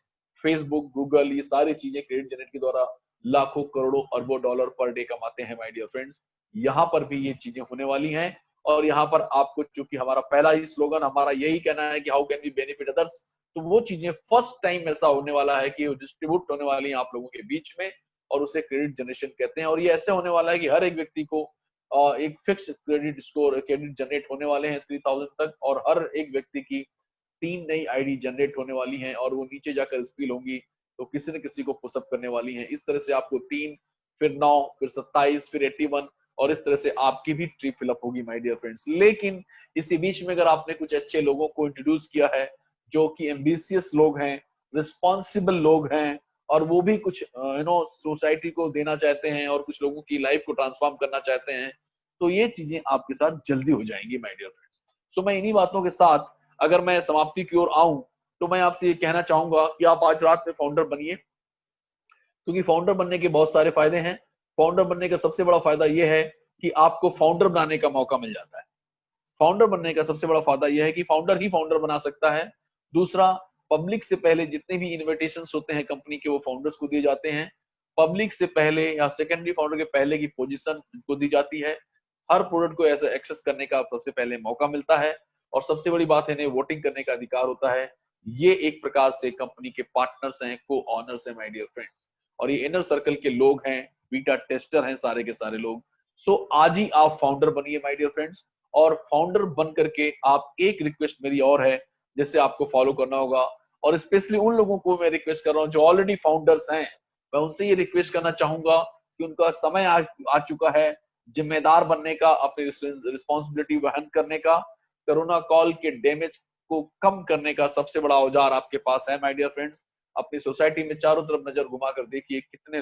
फेसबुक, गूगल, ये सारी चीजें क्रेडिट जनरेट के द्वारा लाखों करोड़ों अरबों डॉलर पर डे कमाते हैं माय डियर फ्रेंड्स। यहाँ पर भी ये चीजें होने वाली हैं, और यहाँ पर आपको, चूंकि हमारा पहला ही स्लोगन हमारा यही कहना है कि how can we benefit others, तो वो चीजें फर्स्ट टाइम ऐसा होने वाला है कि वो डिस्ट्रीब्यूट होने वाली है आप लोगों के बीच में, और उसे क्रेडिट जनरेशन कहते हैं। और ये ऐसे होने वाला है कि हर एक व्यक्ति को एक fix credit score, credit generate होने वाले हैं 3000 तक, और हर एक व्यक्ति की 3 नई आईडी जनरेट होने वाली हैं, और वो नीचे जाकर स्पिल होंगी तो किसी न किसी को पुशअप करने वाली हैं। इस तरह से आपको 3, फिर 9, फिर 27, फिर 81, और इस तरह से आपकी भी ट्री फिलअप होगी माय डियर फ्रेंड्स। लेकिन इसी बीच में अगर आपने कुछ अच्छे लोगों को इंट्रोड्यूस किया है जो कि एम्बिशियस लोग हैं, रिस्पॉन्सिबल लोग हैं, और वो भी कुछ सोसाइटी को देना चाहते हैं और कुछ लोगों की लाइफ को ट्रांसफॉर्म करना चाहते हैं, तो ये चीजें आपके साथ जल्दी हो जाएंगी माय डियर फ्रेंड्स। तो मैं इन्हीं बातों के साथ अगर मैं समाप्ति की ओर आऊं, तो मैं आपसे ये कहना चाहूंगा कि आप आज रात में फाउंडर बनिए, क्योंकि फाउंडर बनने के बहुत सारे फायदे हैं। फाउंडर बनने का सबसे बड़ा फायदा यह है कि आपको फाउंडर बनाने का मौका मिल जाता है। फाउंडर बनने का सबसे बड़ा फायदा यह है कि फाउंडर ही फाउंडर बना सकता है। दूसरा, पब्लिक से पहले जितने भी इन्विटेशंस होते हैं कंपनी के, वो फाउंडर्स को दिए जाते हैं। पब्लिक से पहले या सेकेंडरी फाउंडर के पहले की पोजीशन को दी जाती है। हर प्रोडक्ट को ऐसे एक्सेस करने का सबसे पहले मौका मिलता है, और सबसे बड़ी बात है इन्हें वोटिंग करने का अधिकार होता है। ये एक प्रकार से कंपनी के पार्टनर्स हैं, को ऑनर्स हैं माय डियर फ्रेंड्स, और ये इनर सर्कल के लोग हैं, बीटा टेस्टर हैं सारे के सारे लोग। सो आज ही आप फाउंडर बनिए माय डियर फ्रेंड्स। और फाउंडर बन करके आप, एक रिक्वेस्ट मेरी और है जिससे आपको फॉलो करना होगा, और स्पेशली उन लोगों को मैं रिक्वेस्ट कर रहा हूं जो ऑलरेडी फाउंडर्स हैं, मैं उनसे ये रिक्वेस्ट करना चाहूंगा कि उनका समय आ चुका है जिम्मेदार बनने का, अपनी रिस्पॉन्सिबिलिटी वहन करने का। कोरोना कॉल के डैमेज को कम करने का सबसे बड़ा औजार आपके पास है माय डियर फ्रेंड्स। अपनी सोसाइटी में चारों तरफ नजर घुमा कर देखिए कितने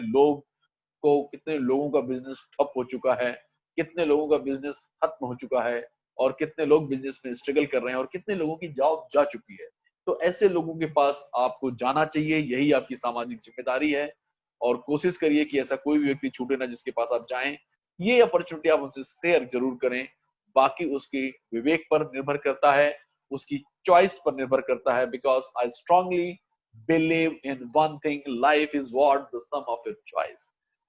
लोगों का बिजनेस ठप हो चुका है, कितने लोगों का बिजनेस खत्म हो चुका है, और कितने लोग बिजनेस में स्ट्रगल कर रहे हैं, और कितने लोगों की जॉब जा चुकी है। तो ऐसे लोगों के पास आपको जाना चाहिए, यही आपकी सामाजिक जिम्मेदारी है। और कोशिश करिए कि ऐसा कोई भी व्यक्ति छूटे ना जिसके पास आप जाएं। ये अपॉर्चुनिटी आप उनसे शेयर जरूर करें। बाकी उसके विवेक पर निर्भर करता है, उसकी चॉइस पर निर्भर करता है। Because I strongly believe in one thing, life is what the sum of your choice.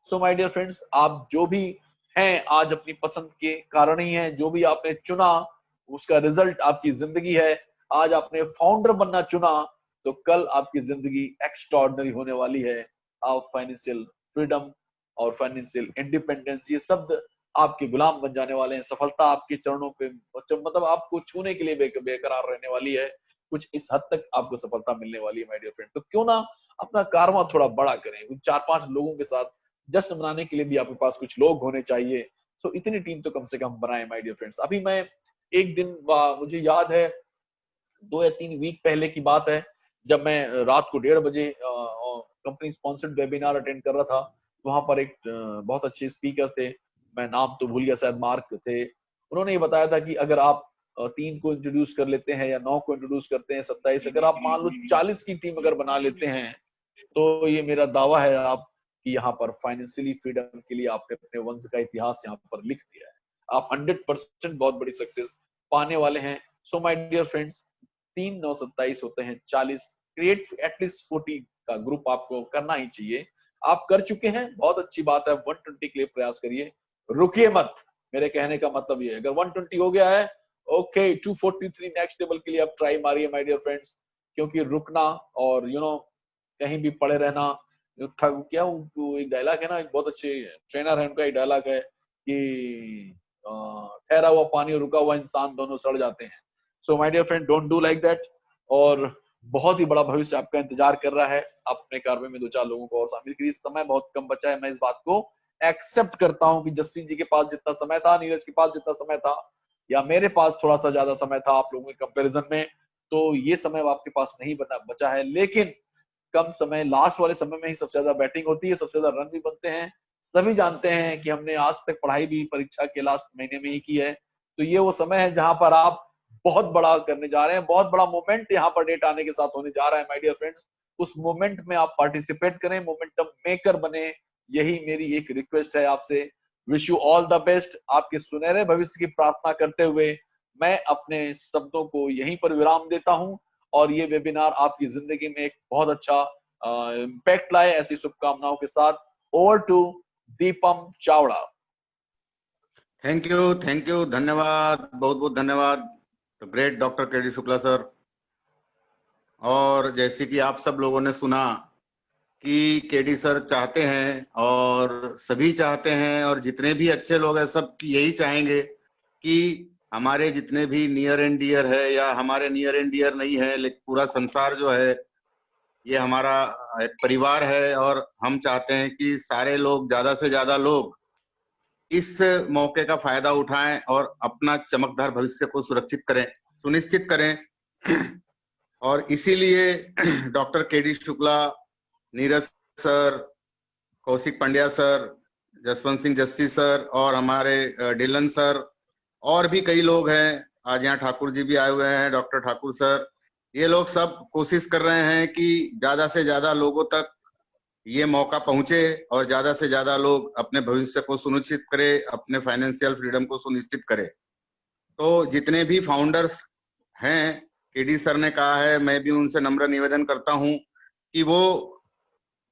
So my dear friends, आप जो भी हैं आज अपनी पसंद के कारण ही हैं, जो भी आपने चुना उसका रिजल्ट आपकी जिंदगी है। आज आपने फाउंडर बनना चुना, तो कल आपकी जिंदगी एक्स्ट्राऑर्डिनरी होने वाली है। आप फाइनेंशियल फ्रीडम और फाइनेंशियल इंडिपेंडेंस, ये शब्द आपके गुलाम बन जाने वाले हैं। सफलता आपके चरणों पे, मतलब आपको छूने के लिए बेकरार रहने वाली है। कुछ इस हद तक आपको सफलता मिलने वाली है माय डियर फ्रेंड। तो क्यों ना अपना कारवां थोड़ा बड़ा करें, 4-5 लोगों के साथ जश्न मनाने के लिए भी आपके पास कुछ लोग होने चाहिए। सो इतनी टीम तो कम से कम बनाए माय डियर फ्रेंड्स। अभी मैं एक दिन, मुझे याद है 2 या 3 वीक पहले की बात है, जब मैं रात को 1:30 बजे कंपनी स्पॉन्सर्ड वेबिनार अटेंड कर रहा था। वहां पर एक बहुत अच्छे स्पीकर थे, मैं नाम तो भूल गया, शायद मार्क थे। उन्होंने ये बताया था कि अगर आप 3 को इंट्रोड्यूस कर लेते हैं या 9 को इंट्रोड्यूस करते हैं, 27, अगर आप मान लो 40 की टीम अगर बना लेते हैं, तो ये मेरा दावा है आप कि यहाँ पर फाइनेंशियली फ्रीडम के लिए आपने अपने वंश का इतिहास यहाँ पर लिख दिया है। आप 100% बहुत बड़ी सक्सेस पाने वाले हैं। सो माय डियर फ्रेंड्स, 3 9 27 होते हैं 40, क्रिएट एटलीस्ट 40 का ग्रुप आपको करना ही चाहिए। आप कर चुके हैं, बहुत अच्छी बात है। 120 के लिए प्रयास करिए, रुकिए मत। मेरे कहने का मतलब ये है, अगर 120 हो गया है, ओके 243 नेक्स्ट लेवल के लिए आप ट्राई मारिए माय डियर फ्रेंड्स। क्योंकि रुकना और कहीं भी पड़े रहना, क्या वो एक डायलॉग है ना, एक बहुत अच्छे ट्रेनर है, उनका एक डायलॉग है कि ठहरा हुआ पानी और रुका हुआ इंसान दोनों सड़ जाते हैं। So my dear friend, don't do like that. और बहुत ही बड़ा भविष्य आपका इंतजार कर रहा है। आप अपने कार्य में 2-4 लोगों को और शामिल करिए। समय बहुत कम बचा है, मैं इस बात को एक्सेप्ट करता हूं कि जस्सी जी के पास जितना समय था, नीरज के पास जितना समय था, या मेरे पास थोड़ा सा ज्यादा समय था आप लोगों के कंपैरिजन में, तो ये समय आपके पास नहीं बचा है। लेकिन कम समय, लास्ट वाले समय में ही सबसे ज्यादा बैटिंग होती है, सबसे ज्यादा रन भी बनते हैं। सभी जानते हैं कि हमने आज तक पढ़ाई भी परीक्षा के लास्ट महीने में ही की है। तो ये वो समय है जहां पर आप बहुत बड़ा करने जा रहे हैं, बहुत बड़ा मोमेंट यहाँ पर डेट आने के साथ होने जा रहा है माय डियर फ्रेंड्स। उस मोमेंट में आप पार्टिसिपेट करें, मोमेंटम मेकर बने, यही मेरी एक रिक्वेस्ट है आपसे। Wish you all the best. आपके सुनहरे भविष्य की प्रार्थना करते हुए मैं अपने शब्दों को यहीं पर विराम देता हूं, और ये वेबिनार आपकी जिंदगी में एक बहुत अच्छा इम्पैक्ट लाए, ऐसी शुभकामनाओं के साथ। Over to Deepam Chavda. Thank you, धन्यवाद, बहुत बहुत धन्यवाद great doctor KD Shukla sir. और जैसे कि आप सब लोगों ने सुना कि केडी सर चाहते हैं और सभी चाहते हैं, और जितने भी अच्छे लोग हैं सब यही चाहेंगे कि हमारे जितने भी नियर एंड डियर है, या हमारे नियर एंड डियर नहीं है, लेकिन पूरा संसार जो है ये हमारा एक परिवार है, और हम चाहते हैं कि सारे लोग, ज्यादा से ज्यादा लोग इस मौके का फायदा उठाएं और अपना चमकदार भविष्य को सुनिश्चित करें। और इसीलिए doctor KD Shukla, Neeraj sir, Kaushik Pandya sir, Jaswant Singh Jassi sir, और हमारे डिलन सर, और भी कई लोग हैं, आज यहाँ ठाकुर जी भी आए हुए हैं, डॉक्टर ठाकुर सर, ये लोग सब कोशिश कर रहे हैं कि ज्यादा से ज्यादा लोगों तक ये मौका पहुंचे और ज्यादा से ज्यादा लोग अपने भविष्य को सुनिश्चित करें, अपने फाइनेंशियल फ्रीडम को सुनिश्चित करें। तो जितने भी फाउंडर्स हैं, केडी सर ने कहा है, मैं भी उनसे नम्र निवेदन करता हूं कि वो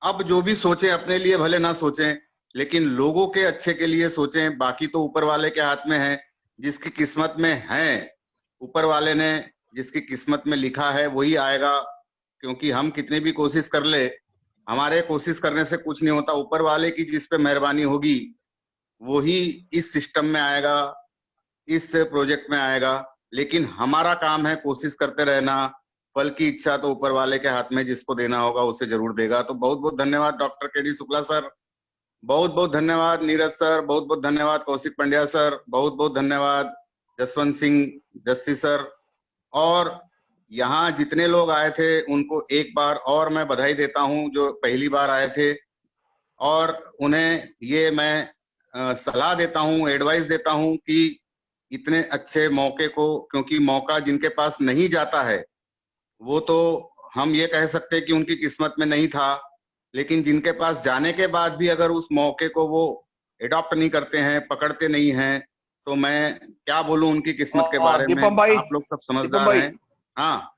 अब जो भी सोचे, अपने लिए भले ना सोचें, लेकिन लोगों के अच्छे के लिए सोचें। बाकी तो ऊपर वाले के हाथ में है, जिसकी किस्मत में है, ऊपर वाले ने जिसकी किस्मत में लिखा है वही आएगा। क्योंकि हम कितनी भी कोशिश कर ले, हमारे कोशिश करने से कुछ नहीं होता। ऊपर वाले की जिस पे मेहरबानी होगी वही इस सिस्टम में आएगा, इस प्रोजेक्ट में आएगा। लेकिन हमारा काम है कोशिश करते रहना। फल की इच्छा तो ऊपर वाले के हाथ में, जिसको देना होगा उसे जरूर देगा। तो बहुत बहुत धन्यवाद डॉक्टर केडी शुक्ला सर, बहुत बहुत धन्यवाद नीरज सर, बहुत बहुत धन्यवाद कौशिक पंड्या सर, बहुत बहुत धन्यवाद जसवंत सिंह जस्सी सर। और यहाँ जितने लोग आए थे उनको एक बार और मैं बधाई देता हूँ, जो पहली बार आए थे, और उन्हें ये मैं सलाह देता हूँ, एडवाइस देता हूँ कि इतने अच्छे मौके को, क्योंकि मौका जिनके पास नहीं जाता है वो तो हम ये कह सकते हैं कि उनकी किस्मत में नहीं था, लेकिन जिनके पास जाने के बाद भी अगर उस मौके को वो एडॉप्ट नहीं करते हैं, पकड़ते नहीं हैं, तो मैं क्या बोलूं उनकी किस्मत के बारे में। दीपम भाई, आप लोग सब दीपम समझदार भाई, हैं। हाँ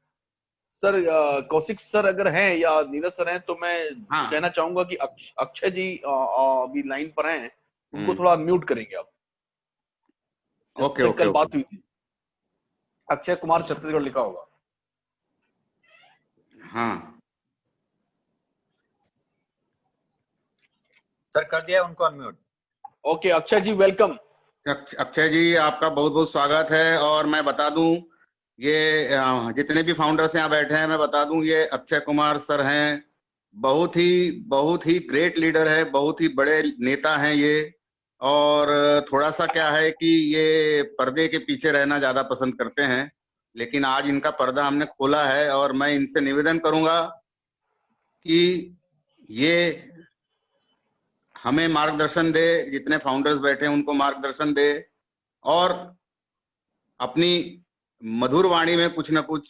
सर कौशिक सर अगर हैं या नीरज सर हैं, तो मैं हाँ, कहना चाहूंगा कि अक्षय जी अभी लाइन पर हैं, उनको थोड़ा म्यूट करेंगे आप, ओके जिससे ओके कल ओके, बात हुई थी। अक्षय कुमार छत्तीसगढ़ लिखा होगा। हाँ सर कर दिया उनको अनम्यूट। ओके अक्षय जी, वेलकम। अक्षय जी, आपका बहुत बहुत स्वागत है। और मैं बता दूं, ये जितने भी फाउंडर्स यहाँ बैठे हैं, मैं बता दूं, ये अक्षय कुमार सर हैं। बहुत ही ग्रेट लीडर है, बहुत ही बड़े नेता हैं ये। और थोड़ा सा क्या है कि ये पर्दे के पीछे रहना ज्यादा पसंद करते हैं, लेकिन आज इनका पर्दा हमने खोला है, और मैं इनसे निवेदन करूंगा कि ये हमें मार्गदर्शन दे, जितने फाउंडर्स बैठे हैं उनको मार्गदर्शन दे, और अपनी मधुर वाणी में कुछ ना कुछ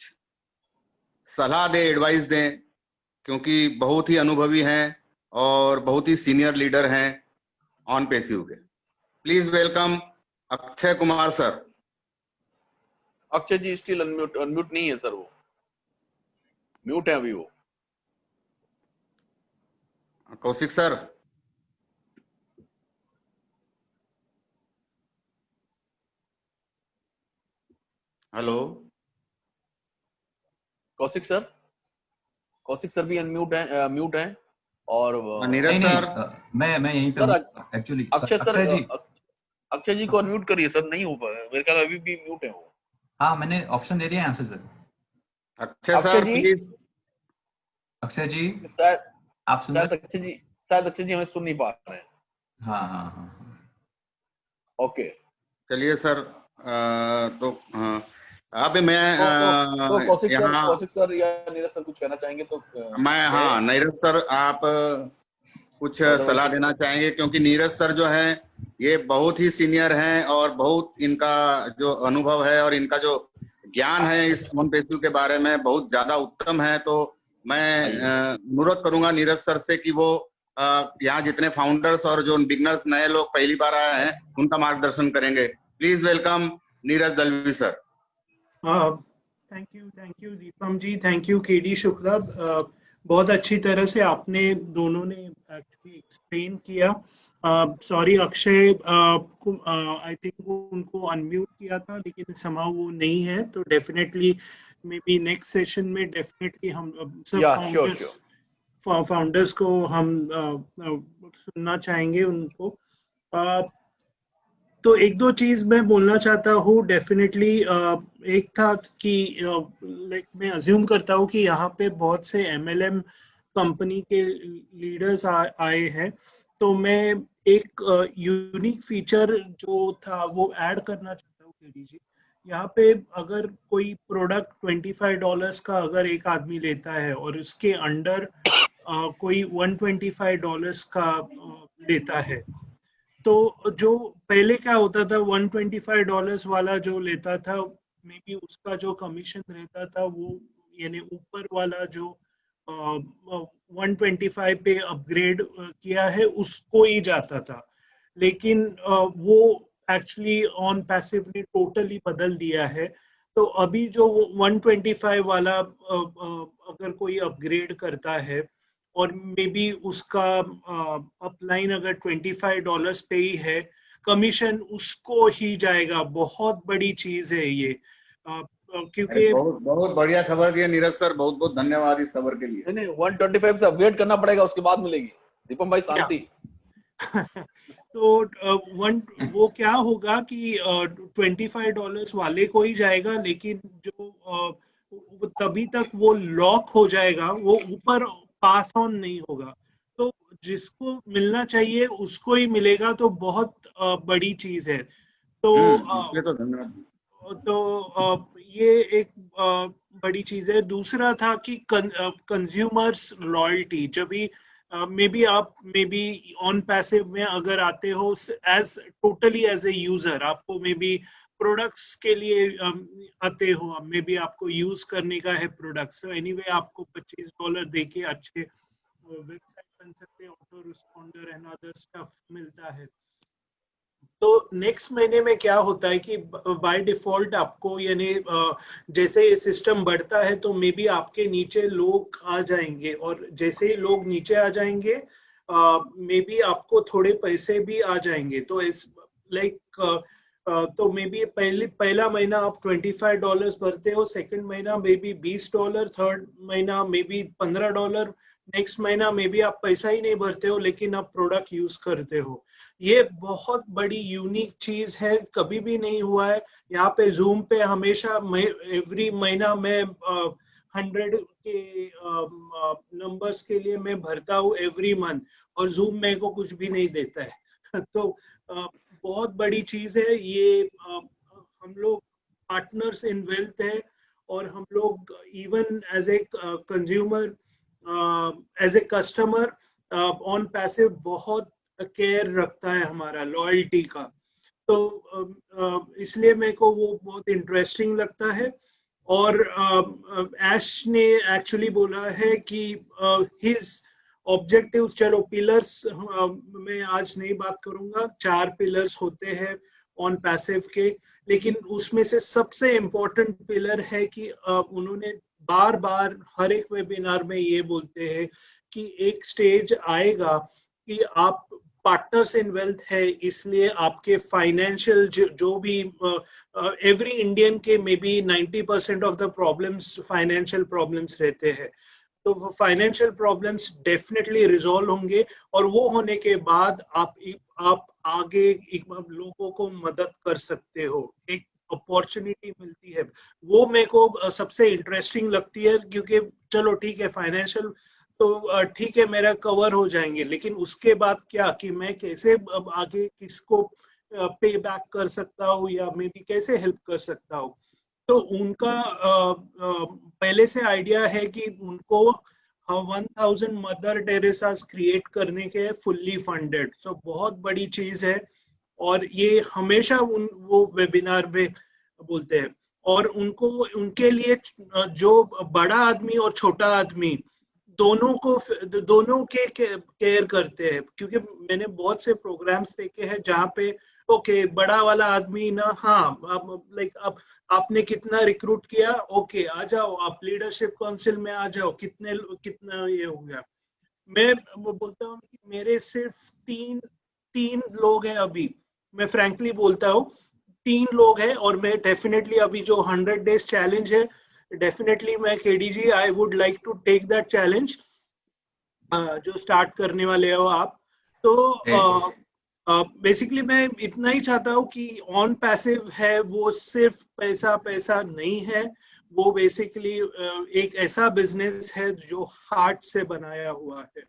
सलाह दे, एडवाइस दें, क्योंकि बहुत ही अनुभवी हैं और बहुत ही सीनियर लीडर हैं ऑन पेसिव के। Please welcome Akshay Kumar sir. Akshay ji still unmute, unmute नहीं है सर, वो म्यूट है अभी वो। Kaushik sir. Hello Kaushik sir, Kaushik sir भी अनम्यूट है, म्यूट है। और नीरज नहीं नहीं सर। मैं यहीं पे सर हूँ एक्चुअली। अक्षय सर, अक्षय जी, अक्षय जी को अनम्यूट करिए सर, नहीं हो पाया मेरे ख्याल अभी भी म्यूट है वो। हाँ मैंने ऑप्शन दे दिया यहाँ से sir. Akshay Akshay sir ji, please. Akshay ji शायद आप सुन शायद रहे? अक्षय जी हमें सुन नहीं पा रहे हैं। हाँ हाँ हाँ ओके, चलिए सर, तो हाँ, अभी मैं तो यहाँ, कौशिक सर या नीरज सर कुछ कहना चाहेंगे तो मैं, कहे। हाँ नीरज सर आप कुछ सलाह देना चाहेंगे, क्योंकि नीरज सर जो है ये बहुत ही सीनियर हैं और बहुत इनका जो अनुभव है और इनका जो ज्ञान है इस फोन पेशू के बारे में बहुत ज्यादा उत्तम है। तो मैं अनुरोध करूंगा नीरज सर से कि वो यहाँ जितने फाउंडर्स और जो बिगनर्स नए लोग पहली बार आए हैं उनका मार्गदर्शन करेंगे। Please welcome Neeraj Dalvi sir. Thank you Deepam ji, thank you KD Shukla. बहुत अच्छी तरह से आपने दोनों ने एक्चुअली एक्सप्लेन किया। सॉरी अक्षय आई थिंक उनको अनम्यूट किया था लेकिन समाउ वो नहीं है, तो definitely may be next session में डेफिनेटली हम सब फाउंडर्स को हम सुनना चाहेंगे उनको। तो एक दो चीज मैं बोलना चाहता हूँ डेफिनेटली। एक था कि लाइक मैं अज्यूम करता हूँ कि यहाँ पे बहुत से MLM कंपनी के लीडर्स आए हैं, तो मैं एक यूनिक फीचर जो था वो ऐड करना चाहता हूँ केडी जी। यहाँ पे अगर कोई प्रोडक्ट $25 का अगर एक आदमी लेता है और उसके अंडर कोई $125 का लेता है, तो जो पहले क्या होता था $125 वाला जो लेता था मे बी उसका जो कमीशन रहता था वो यानी ऊपर वाला जो 125 पे अपग्रेड किया है उसको ही जाता था। लेकिन वो एक्चुअली ऑन पैसिवली टोटली बदल दिया है। तो अभी जो 125 वाला अगर कोई अपग्रेड करता है और मे बी उसका अपलाइन अगर $25 पे ही है, कमीशन उसको ही जाएगा। बहुत बड़ी चीज है ये, क्योंकि बहुत बहुत बढ़िया खबर दी है नीरज सर, बहुत बहुत धन्यवाद इस खबर के लिए। नहीं 125 से अपग्रेड करना पड़ेगा, उसके बाद मिलेगी। दीपम भाई शांति। तो वो क्या होगा कि $25 वाले को ही जाएगा, लेकिन जो तभी तक वो लॉक हो जाएगा, वो ऊपर पास ऑन नहीं होगा। तो जिसको मिलना चाहिए उसको ही मिलेगा, तो बहुत बड़ी चीज है। तो इसलिए तो धन्यवाद। ये एक बड़ी चीज है। दूसरा था कि कंज्यूमर्स लॉयल्टी। जब भी मे बी आप मे बी ऑन पैसिव में अगर आते हो as totally as a user, आपको मे बी प्रोडक्ट्स के लिए आते हो, मे बी आपको यूज करने का है प्रोडक्ट्स, एनीवे आपको $25 देके अच्छे वेबसाइट बन सकते हैं, auto responder and other stuff मिलता है। तो नेक्स्ट महीने में क्या होता है कि बाय डिफॉल्ट आपको यानी जैसे ये सिस्टम बढ़ता है तो मे बी आपके नीचे लोग आ जाएंगे, और जैसे ही लोग नीचे आ जाएंगे मे बी आपको थोड़े पैसे भी आ जाएंगे। तो इस लाइक तो मे बी पहला महीना आप $25 भरते हो, सेकंड महीना मे बी $20, थर्ड महीना मे बी $15, नेक्स्ट महीना मे बी आप पैसा ही नहीं भरते हो लेकिन आप प्रोडक्ट यूज करते हो। ये बहुत बड़ी यूनिक चीज है, कभी भी नहीं हुआ है। यहाँ पे जूम पे हमेशा एवरी महीना मैं 100 के नंबर्स के लिए मैं भरता हूँ एवरी मंथ, और जूम मेरे को कुछ भी नहीं देता है। तो बहुत बड़ी चीज है ये। हम लोग पार्टनर्स इन वेल्थ है, और हम लोग even as a consumer, as a customer on passive बहुत केयर रखता है हमारा लॉयल्टी का। तो इसलिए मेरे को वो बहुत इंटरेस्टिंग लगता है। और ऐश ने एक्चुअली बोला है कि हिज ऑब्जेक्टिव, चलो पिलर्स मैं आज नहीं बात करूंगा, 4 पिलर्स होते हैं। ऑन पैसिव के, लेकिन उसमें से सबसे इम्पोर्टेंट पिलर है कि उन्होंने बार बार हर एक वेबिनार में ये बोलते हैं कि एक स्टेज आएगा कि आप पार्टनर्स इन वेल्थ है, इसलिए आपके फाइनेंशियल जो भी एवरी इंडियन के may be 90% of the problems financial problems रहते हैं, तो वो फाइनेंशियल प्रॉब्लम्स डेफिनेटली रिजॉल्व होंगे, और वो होने के बाद आप आगे लोगों को मदद कर सकते हो, एक अपॉर्चुनिटी मिलती है। वो मेरे को सबसे इंटरेस्टिंग लगती है, क्योंकि चलो ठीक है फाइनेंशियल तो ठीक है मेरा कवर हो जाएंगे, लेकिन उसके बाद क्या कि मैं कैसे अब आगे किसको पे बैक कर सकता हूँ या मे बी कैसे हेल्प कर सकता हूँ। तो उनका पहले से आइडिया है कि उनको 1000 मदर टेरेसास क्रिएट करने के फुल्ली फंडेड, सो बहुत बड़ी चीज है, और ये हमेशा वो वेबिनार में बोलते हैं। और उनको उनके लिए जो बड़ा आदमी और छोटा आदमी दोनों के केयर करते हैं, क्योंकि मैंने बहुत से प्रोग्राम्स देखे हैं जहाँ पे ओके बड़ा वाला आदमी ना, हाँ लाइक अब आपने कितना रिक्रूट किया, ओके आ जाओ आप लीडरशिप काउंसिल में आ जाओ, कितना ये हो गया। मैं बोलता हूँ कि मेरे सिर्फ तीन लोग हैं अभी, मैं फ्रैंकली बोलता हूँ 3 लोग हैं, और मैं डेफिनेटली अभी जो 100 डेज चैलेंज है, डेफिनेटली मैं KDG I would like to take that challenge, जो स्टार्ट करने वाले हो आप। तो बेसिकली मैं इतना ही चाहता हूँ कि ऑन पैसिव है वो सिर्फ पैसा नहीं है, वो बेसिकली एक ऐसा बिजनेस है जो हार्ट से बनाया हुआ है।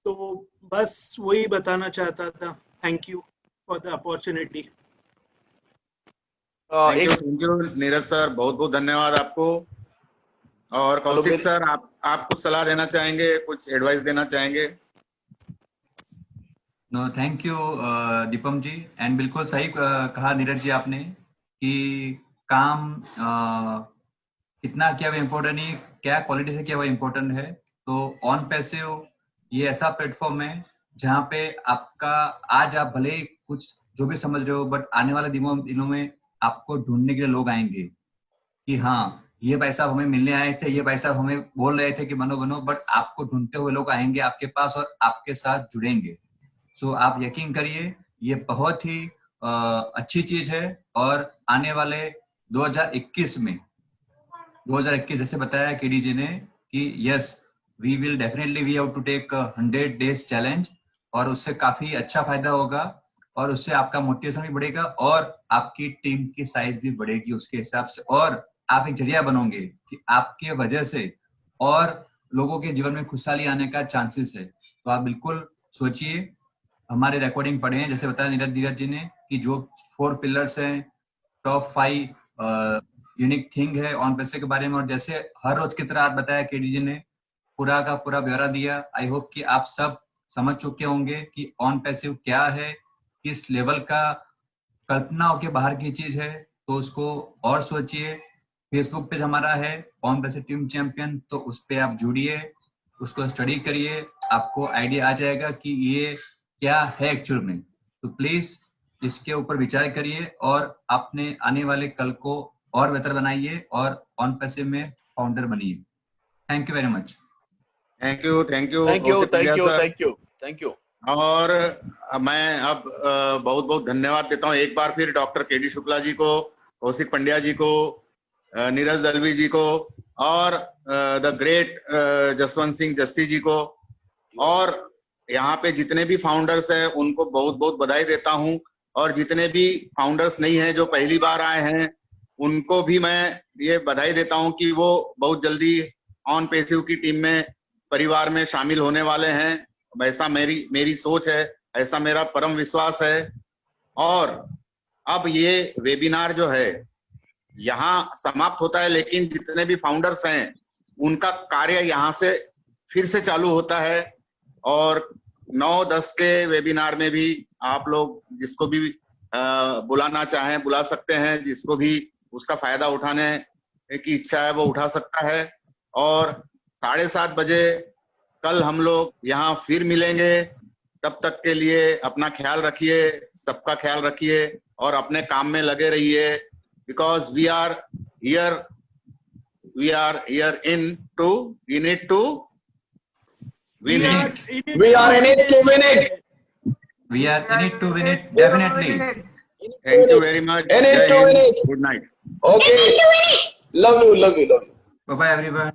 तो बस वही बताना चाहता था। Thank you for the opportunity. Thank you Neeraj sir, बहुत बहुत धन्यवाद आपको। और कौशिक सर, आप कुछ सलाह देना चाहेंगे, कुछ एडवाइस देना चाहेंगे? No thank you Deepam ji, and बिल्कुल सही कहा नीरज जी आपने कि काम कितना क्या वो इम्पोर्टेंट नहीं, क्या क्वालिटी से क्या वो इम्पोर्टेंट है। तो ऑन पैसिव ये ऐसा प्लेटफॉर्म है जहाँ पे आपका आज आप भले ही कुछ जो भी समझ रहे हो, बट आने वाले दिनों में आपको ढूंढने के लिए लोग आएंगे कि हाँ ये भाई साहब हमें मिलने आए थे, ये भाई साहब हमें बोल रहे थे कि बनो, बट आपको ढूंढते हुए लोग आएंगे आपके पास और आपके साथ जुड़ेंगे। सो आप यकीन करिए ये बहुत ही अच्छी चीज है। और आने वाले 2021 में 2021 जैसे बताया केडी जी ने कि yes we will definitely we have to take 100 days challenge, और उससे काफी अच्छा फायदा होगा, और उससे आपका मोटिवेशन भी बढ़ेगा और आपकी टीम की साइज भी बढ़ेगी उसके हिसाब से, और आप एक जरिया बनोगे कि आपके वजह से और लोगों के जीवन में खुशहाली आने का चांसेस है। तो आप बिल्कुल सोचिए, हमारे रिकॉर्डिंग पढ़े हैं जैसे बताया नीरज जी ने कि जो 4 पिलर्स हैं, टॉप 5 यूनिक थिंग है ऑन पैसे के बारे में, और जैसे हर रोज की तरह आप बताया केडी जी ने पूरा का पूरा ब्यौरा दिया। आई होप कि आप सब समझ चुके होंगे कि ऑन पैसिव क्या है, किस लेवल का कल्पनाओं के बाहर की चीज है। तो उसको और सोचिए। फेसबुक पेज हमारा है ऑन पैसिव टीम चैंपियन, तो उस पर आप जुड़िए, उसको स्टडी करिए, आपको आइडिया आ जाएगा कि ये क्या है एक्चुअल में। तो प्लीज इसके ऊपर विचार करिए और अपने आने वाले कल को और बेहतर बनाइए और ऑन पैसिव में फाउंडर बनिए। Thank you very much. Thank you thank you. और मैं अब बहुत बहुत धन्यवाद देता हूँ एक बार फिर डॉक्टर केडी शुक्ला जी को, कौशिक पंड्या जी को, नीरज दलवी जी को, और द ग्रेट जसवंत सिंह जस्सी जी को, और यहाँ पे जितने भी फाउंडर्स हैं उनको बहुत बहुत बधाई देता हूँ। और जितने भी फाउंडर्स नहीं हैं जो पहली बार आए हैं उनको भी मैं ये बधाई देता हूँ कि वो बहुत जल्दी ऑन पैसिव की टीम में, परिवार में शामिल होने वाले हैं। ऐसा मेरी सोच है, ऐसा मेरा परम विश्वास है। और अब ये वेबिनार जो है यहाँ समाप्त होता है, लेकिन जितने भी फाउंडर्स हैं उनका कार्य यहाँ से फिर से चालू होता है। और 9-10 के वेबिनार में भी आप लोग जिसको भी बुलाना चाहें बुला सकते हैं, जिसको भी उसका फायदा उठाने की इच्छा है वो उठा सकता है। और 7:30 बजे कल हम लोग यहाँ फिर मिलेंगे। तब तक के लिए अपना ख्याल रखिए, सबका ख्याल रखिए और अपने काम में लगे रहिए, because we are here in it to win it. We are in it to win it. We are in it to win it, definitely. Thank you very much. In it Jai to win Hind. it. Good night. Okay. Love you. Bye bye everyone.